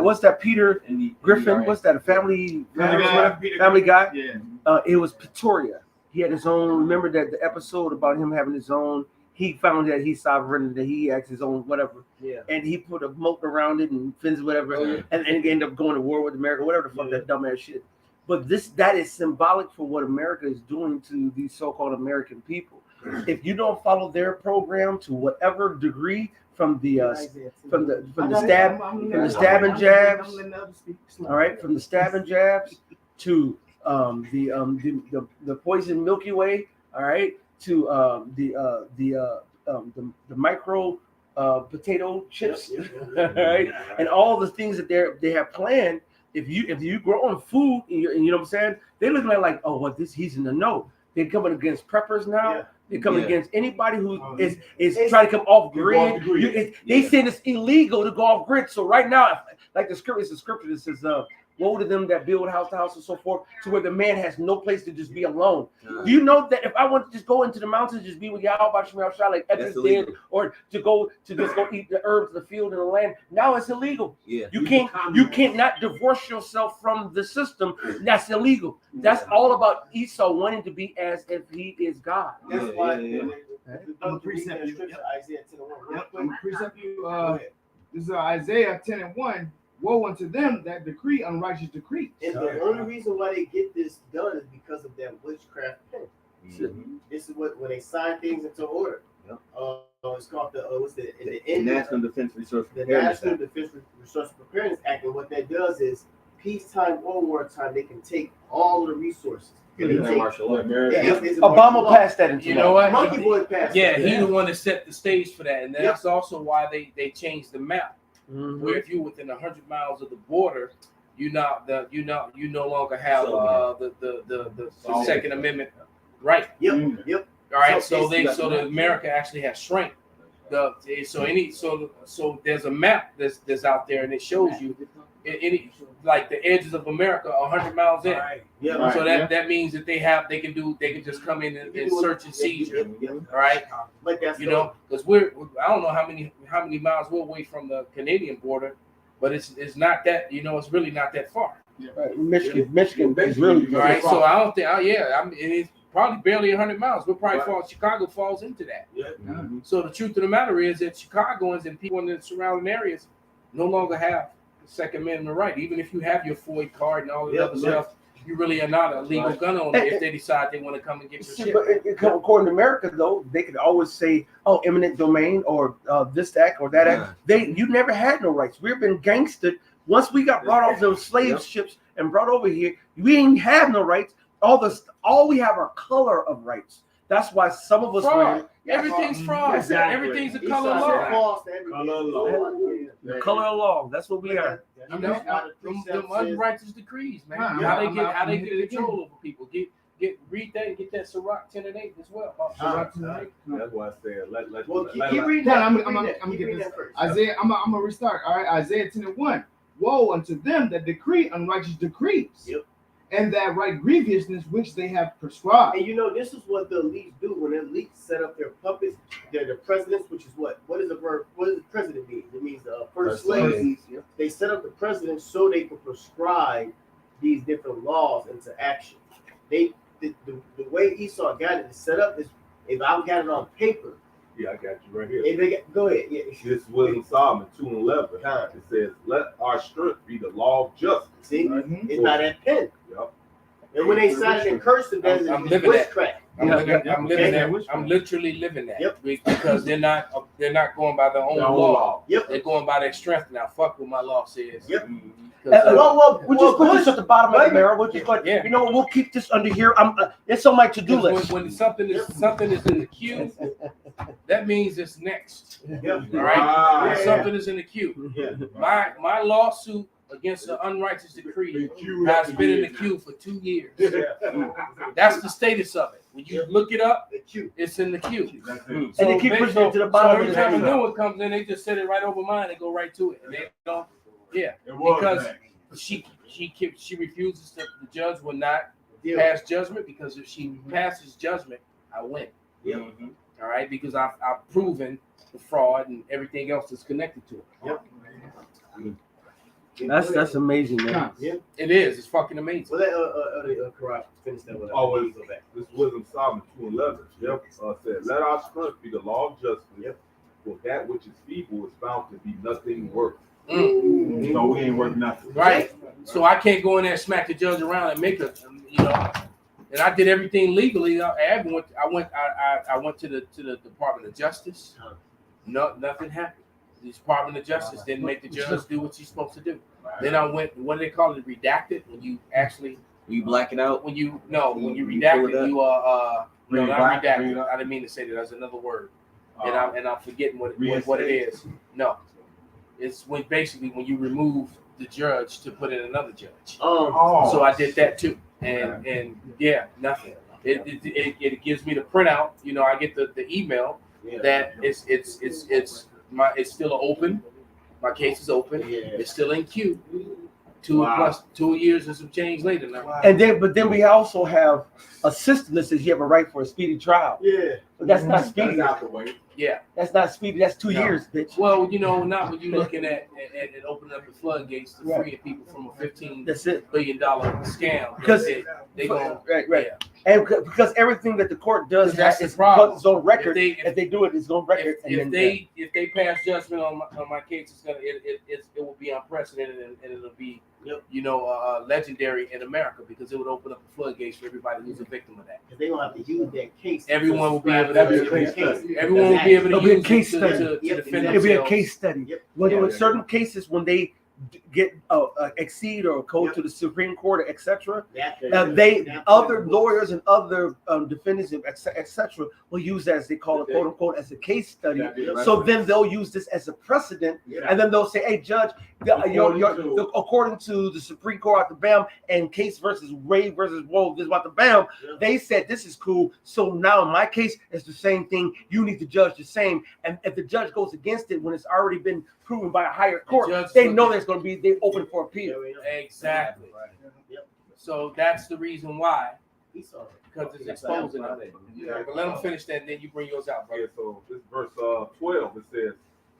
Speaker 1: what's that Peter Griffin? What's that? Family Guy? Yeah. It was Pretoria. He had his own. Remember that the episode about him having his own. He found that he's sovereign, that he acts his own whatever. Yeah. And he put a moat around it and fence whatever, and ended up going to war with America, whatever the fuck that dumbass shit. But that is symbolic for what America is doing to these so-called American people. If you don't follow their program to whatever degree, from the stab and jabs, all right, from the stab and jabs to the poison Milky Way, all right, to the micro potato chips, right, and all the things that they have planned. If you growing food, and you know what I'm saying, they looking at like, oh, well, he's in the know. They're coming against preppers now. Yeah. They're coming against anybody who is trying to come off grid. They saying it's illegal to go off grid. So right now, like the scripture that says, woe to them that build house to house and so forth, to where the man has no place to just be alone. Do you know that if I want to just go into the mountains, just be with Yahweh like Edward's dead, or to just go eat the herbs of the field and the land, now it's illegal. Yeah. You can't not divorce yourself from the system. That's illegal. That's all about Esau wanting to be as if he is God.
Speaker 7: That's why I'm precept you. Isaiah 10:1.
Speaker 17: Precept you. This is Isaiah 10:1. Woe unto them that decree unrighteous decrees.
Speaker 7: And the only reason why they get this done is because of that witchcraft pen. Mm-hmm. This is when they sign things into order. Yep. It's called the
Speaker 12: National Defense Resource
Speaker 7: Preparedness Act. Defense Resource Preparedness Act. And what that does is peacetime or wartime, they can take all of the resources.
Speaker 1: Obama passed that into
Speaker 3: you know what?
Speaker 7: Monkey Boy passed.
Speaker 3: Yeah, he's the one that set the stage for that, and that's also why they changed the map. Mm-hmm. Where if you're within 100 miles of the border, you no longer have the Second Amendment right.
Speaker 7: Yep.
Speaker 3: All right. So the America actually has shrank. So there's a map that's out there, and it shows you like the edges of America 100 miles in. Right. Yeah. So that means that they can just come in and search and seizure. All right.
Speaker 7: But that's
Speaker 3: because I don't know how many miles we're away from the Canadian border, but it's not that, it's really not that far.
Speaker 1: Yeah. Right. Michigan is really
Speaker 3: right. So I don't think it's probably barely 100 miles. We're probably Chicago falls into that. Yeah. Mm-hmm. So the truth of the matter is that Chicagoans and people in the surrounding areas no longer have the Second Amendment right. Even if you have your FOID card and all the other stuff, you really are not a legal gun owner if they decide they want to come and get your shit.
Speaker 1: But according to America, though, they could always say, "Oh, eminent domain," or this act or that act. You never had no rights. We've been gangstered. Once we got brought off those slave ships and brought over here, we ain't have no rights. All we have are color of rights. That's why some of us
Speaker 3: Everything's fraud.
Speaker 8: Exactly.
Speaker 3: Everything's a
Speaker 7: Esau
Speaker 3: color
Speaker 7: said
Speaker 3: law.
Speaker 7: false to everything.
Speaker 8: Color law.
Speaker 1: The color of law. That's what we are.
Speaker 3: You know, them unrighteous decrees, man.
Speaker 17: Huh,
Speaker 3: How
Speaker 17: I'm
Speaker 3: they
Speaker 17: hit
Speaker 3: get
Speaker 17: it
Speaker 3: control over people. Read that and get that Sirach 10 and 8 as well.
Speaker 8: That's why I said let
Speaker 7: Well,
Speaker 8: let-
Speaker 7: keep reading
Speaker 17: Hold
Speaker 7: that.
Speaker 17: on,
Speaker 7: Keep
Speaker 17: I'm
Speaker 7: reading that.
Speaker 17: gonna
Speaker 7: Keep
Speaker 17: get
Speaker 7: reading
Speaker 17: this.
Speaker 7: that first.
Speaker 17: Isaiah, I'm gonna restart. All right, Isaiah 10:1. Woe unto them that decree unrighteous decrees,
Speaker 7: Yep.
Speaker 17: and that write grievousness which they have prescribed.
Speaker 7: And you know, this is what the elites do when the elites set up their puppets. They're the presidents, which is what? What is the verb? What does the president mean? It means first lady. They set up the president so they can prescribe these different laws into action. The way Esau got it set up is, if I got it on paper.
Speaker 2: Yeah, I got you right here.
Speaker 7: If they get, go ahead. Yeah.
Speaker 2: This Wisdom Solomon 2:11. It says, "Let our strength be the law of justice."
Speaker 7: See, it's not that pen.
Speaker 2: Yep.
Speaker 7: And when they sign it in cursive, that's
Speaker 3: I'm living that.
Speaker 7: witchcraft.
Speaker 3: I'm living that. I'm literally living that.
Speaker 7: Yep.
Speaker 3: Because they're not going by their own
Speaker 2: Their own
Speaker 3: law.
Speaker 2: law.
Speaker 7: Yep.
Speaker 3: They're going by their strength now. Fuck what my law says.
Speaker 7: Yep.
Speaker 1: We'll just put this at the bottom of the barrel. We'll just like,
Speaker 3: Yeah.
Speaker 1: you know what? We'll keep this under here. It's on my to-do list.
Speaker 3: When something is in the queue, that means it's next.
Speaker 7: Yep.
Speaker 3: All right. When
Speaker 7: Yeah.
Speaker 3: something is in the queue.
Speaker 7: Yeah.
Speaker 3: My lawsuit against an unrighteous decree has been in the queue for 2 years. That's the status of it. When you look it up, it's in the queue.
Speaker 1: And they keep pushing it to the bottom
Speaker 3: every
Speaker 1: of the
Speaker 3: time a
Speaker 1: barrel.
Speaker 3: new one comes in, they just set it right over mine and go right to it. And they don't,
Speaker 8: It was
Speaker 3: because
Speaker 8: next.
Speaker 3: she refuses to. The judge will not
Speaker 7: Yeah.
Speaker 3: pass judgment, because if she passes judgment, I win.
Speaker 7: Yep.
Speaker 3: All right, because I've proven the fraud and everything else that's connected to it.
Speaker 7: Yep.
Speaker 1: That's amazing, man.
Speaker 7: Yeah.
Speaker 3: It is. It's fucking amazing.
Speaker 7: Well, let Karak finish that with us.
Speaker 2: Oh,
Speaker 7: Go back.
Speaker 2: this Wisdom Solomon 2:11. Yep. Said, "Let our strength be the law of justice.
Speaker 7: Yep.
Speaker 2: For that which is feeble is found to be nothing worth."
Speaker 8: So we ain't worth nothing.
Speaker 3: Right. So I can't go in there and smack the judge around and make a, and I did everything legally. I went to the Department of Justice. No, nothing happened. The Department of Justice didn't make the judge do what she's supposed to do. Then I went, what do they call it? Redacted. When you actually,
Speaker 12: you black it out.
Speaker 3: When you redact
Speaker 12: pull
Speaker 3: it,
Speaker 12: it up?
Speaker 3: you no, not
Speaker 8: back,
Speaker 3: redacted.
Speaker 8: bring it up.
Speaker 3: I didn't mean to say that. That's another word. And I'm forgetting what it is. No, it's when you remove the judge to put in another judge. So I did that too, and yeah, nothing. It gives me the printout. I get the email that it's still open. My case is open. It's still in queue. 2 years and some change later now.
Speaker 1: And then we also have a system that says you have a right for a speedy trial.
Speaker 7: Yeah.
Speaker 1: But that's not speedy.
Speaker 8: That's out the way.
Speaker 3: Yeah.
Speaker 1: That's not speedy. That's 2 years, bitch.
Speaker 3: Well, not when you're looking at opening up the floodgates to free people from a $15 billion scam.
Speaker 1: Because
Speaker 3: they go
Speaker 1: right.
Speaker 3: Yeah.
Speaker 1: And because everything that the court does
Speaker 3: That's
Speaker 1: is
Speaker 3: the problem.
Speaker 1: its own record.
Speaker 3: If
Speaker 1: they do it, it's on record.
Speaker 3: If they pass judgment on my case, it will be unprecedented, and it'll be legendary in America, because it would open up the floodgates for everybody who's a victim of that.
Speaker 7: Because they're gonna have to use that case.
Speaker 3: Everyone will be able to
Speaker 1: It'll be a
Speaker 3: use
Speaker 1: case
Speaker 3: it
Speaker 1: study.
Speaker 3: to defend
Speaker 1: It'll be a
Speaker 3: themselves.
Speaker 1: case study. When certain cases, when they get exceed or go to the Supreme Court, etc. Other lawyers and other defendants, etc. will use that, as they call it, quote unquote, as a case study. So then they'll use this as a precedent, and then they'll say, "Hey, judge, according to the Supreme Court out the BAM and case versus Ray versus Woe, this about the BAM, they said this is cool. So now in my case, it's the same thing. You need to judge the same. And if the judge goes against it when it's already been proven by a higher court, they know there's going to be they open for appeal."
Speaker 3: Exactly. So that's the reason why, because it's exposing them. But let them finish that, and then you bring yours out, brother.
Speaker 2: Yeah, so this verse 12, it says,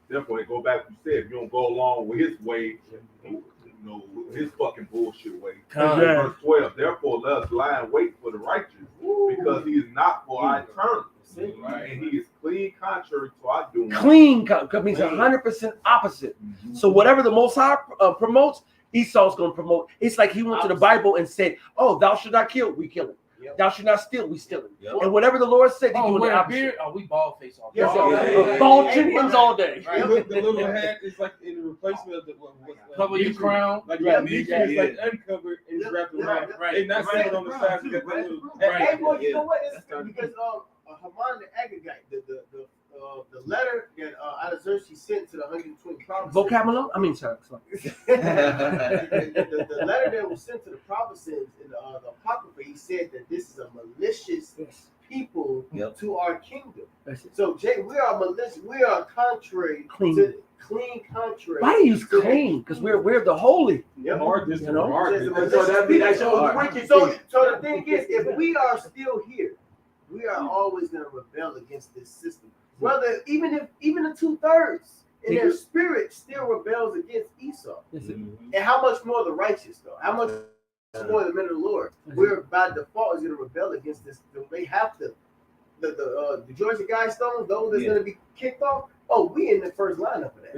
Speaker 2: "Therefore, it go back to you said, if you don't go along with his way, his fucking bullshit way." Verse 12, "Therefore, let us lie in wait for the righteous, because he is not for our turn, and he is clean contrary to our doing."
Speaker 1: Clean means 100% opposite. So whatever the Most High promotes, Esau's going to promote. It's like he went to the Bible and said, "Oh, thou should not kill," we kill him. "Thou should not steal," we steal him. And whatever the Lord said, he doing the opposite.
Speaker 3: We bald face all day.
Speaker 1: Yes, bald chickens all day.
Speaker 10: The little hat is like in the replacement of the
Speaker 3: cover your crown.
Speaker 10: Like it's like uncovered and it's wrapped around.
Speaker 3: Right.
Speaker 10: They not sitting on the side. You got that little hat.
Speaker 7: Hey, boy, you know what? It's because Haman the Agagite, the letter that Artaxerxes sent to the 120 provinces.
Speaker 1: Vocabulary? I mean, sorry.
Speaker 7: the letter that was sent to the provinces in the Apocrypha, he said that this is a malicious people to our kingdom. So, Jay, we are malicious. We are contrary to clean contrary.
Speaker 1: Why do you use clean? Because we're the holy.
Speaker 7: Yep.
Speaker 1: So
Speaker 7: that means so the thing is, if we are still here, we are always going to rebel against this system. Whether even the 2/3 in their spirit still rebels against Esau. And how much more the righteous though? How much more the men of the Lord? We're by default is going to rebel against this. They have to. The Georgia Guidestones, those that's going to be kicked off. Oh, we in the first lineup for that.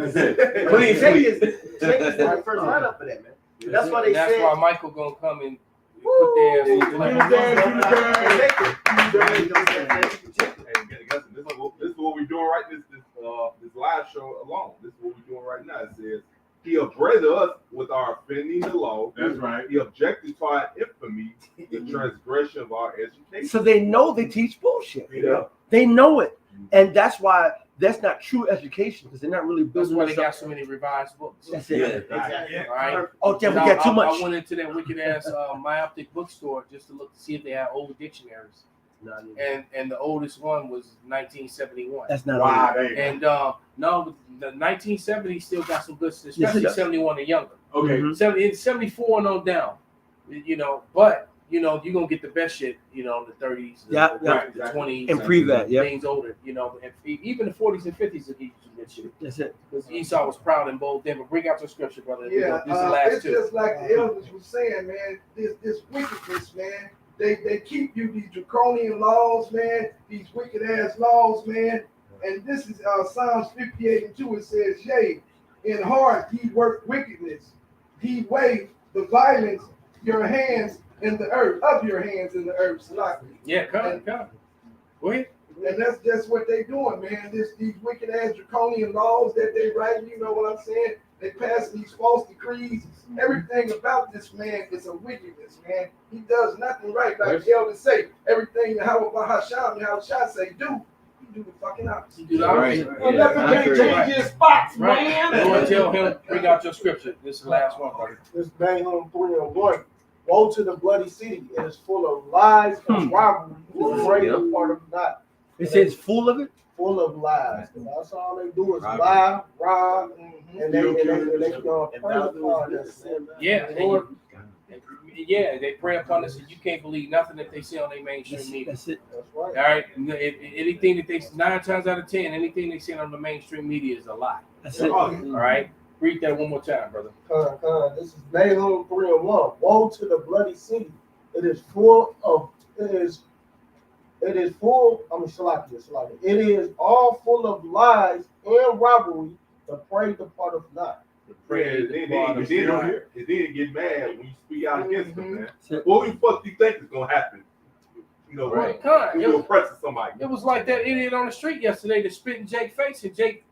Speaker 7: Jake is in the first lineup for that, man. That's why they said.
Speaker 3: That's why Michael gonna come and put their.
Speaker 2: This is what we're doing right this live show alone. This is what we're doing right now. It says he upbraided us with our offending the law.
Speaker 8: That's right.
Speaker 2: He objected to our infamy, the transgression of our education.
Speaker 1: So they know they teach bullshit.
Speaker 2: Yeah.
Speaker 1: They know it, and that's why that's not true education because they're not really building.
Speaker 3: That's why they got so many revised books.
Speaker 1: That's it.
Speaker 7: Exactly.
Speaker 3: All right.
Speaker 1: Oh, yeah, we got too much.
Speaker 3: I went into that wicked ass myopic bookstore just to look to see if they had old dictionaries. And the oldest one was 1971.
Speaker 1: That's not wow.
Speaker 3: And no, the 1970s still got some good stuff, especially 71 and younger.
Speaker 8: Okay.
Speaker 3: 74 and on down. But you're gonna get the best shit, in the 30s, the 20s,
Speaker 1: and pre-vet,
Speaker 3: things older, and even the 40s and 50s will give you some good shit.
Speaker 1: That's it.
Speaker 3: Because Esau was proud and bold then. But bring out your scripture, brother.
Speaker 17: Yeah,
Speaker 3: This is the last
Speaker 17: it's
Speaker 3: two.
Speaker 17: just like the elders were saying, man. This wickedness, man. They keep you these draconian laws, man. These wicked ass laws, man. And this is Psalms 58:2. It says, "Yea, in heart ye work wickedness. He wave the violence your hands in the earth, of your hands in the earth."
Speaker 3: Yeah, come. Go ahead.
Speaker 17: And that's just what they doing, man. These wicked ass draconian laws that they write, you know what I'm saying? They pass these false decrees. Everything about this man is a wickedness, man. He does nothing right. Like the elders say, everything how Shah say do, he do the fucking opposite.
Speaker 3: You do the opposite.
Speaker 17: Well, let me change his spots, man.
Speaker 3: Lord, tell him, bring out your scripture. This is the last one, brother.
Speaker 15: This Nahum 3:1. Woe to the bloody city. It is full of lies and robbery. Break the part of not.
Speaker 1: It says full of it?
Speaker 15: Full of lies. That's all they do is lie, rob, and they
Speaker 3: they prey upon us, and you can't believe nothing that they say on their mainstream media.
Speaker 1: That's it.
Speaker 15: That's right.
Speaker 3: All right, anything that they 9 times out of 10, anything they say on the mainstream media is a lie.
Speaker 1: That's it.
Speaker 3: All right, read that one more time, brother.
Speaker 15: This is Nahum 3:1. Woe to the bloody city. It is full of It is all full of lies and robbery. The prey departeth not.
Speaker 2: It didn't get mad when you speak out against them, man. What the fuck do you think is gonna happen?
Speaker 3: Right.
Speaker 2: You're oppressing somebody.
Speaker 3: It was like that idiot on the street yesterday that spit in Jake's face, and Jake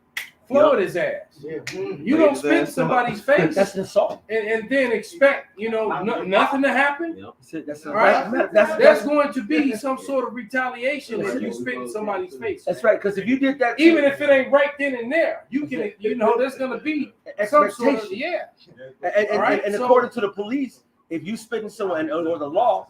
Speaker 3: floored his ass. You don't spit in somebody's face.
Speaker 1: That's an assault.
Speaker 3: And then expect, nothing to happen.
Speaker 1: That's
Speaker 3: right.
Speaker 1: That's
Speaker 3: There's going to be some sort of retaliation if you spit in somebody's face.
Speaker 1: That's right. Because if you did that,
Speaker 3: even if it ain't right then and there, you can, there's going to be some sort of,
Speaker 1: And according to the police, if you spit in someone or the law,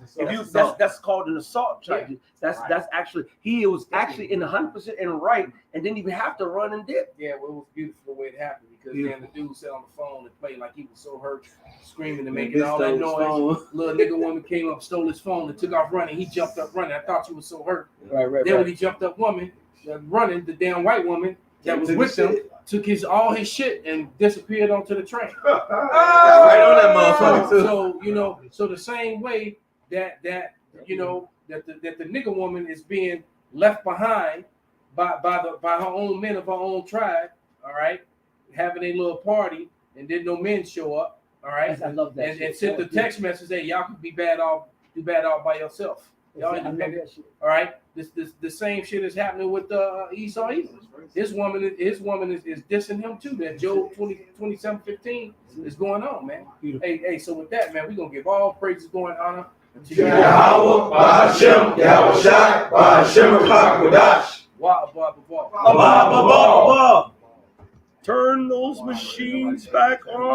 Speaker 1: that's called an assault charge. That's actually he was actually in 100% in right and didn't even have to run and dip.
Speaker 3: Yeah, well, it was beautiful the way it happened because then the dude sat on the phone and played like he was so hurt, screaming and making all that noise. Little nigga woman came up, stole his phone, and took off running. He jumped up running. I thought you was so hurt.
Speaker 1: Right.
Speaker 3: Then when he jumped up running, the damn white woman that was with him took all his shit and disappeared onto the train.
Speaker 12: Right on that motherfucker too.
Speaker 3: So the same way that the nigga woman is being left behind by her own men of her own tribe, all right, having a little party, and then no men show up, all right.
Speaker 1: I love that.
Speaker 3: And sent the text message, hey, y'all can do bad all by yourself. Y'all independent. All right. The same shit is happening with Esau. His woman is dissing him too. That Job 27:15 is going on, man. Hey, so with that, man, we're gonna give all praises, glory, and honor
Speaker 5: Yahweh, Ba'ashem, Yahushai, Ba'ashem, Hakwadash.
Speaker 3: Wa, ba.
Speaker 18: Turn those machines back on.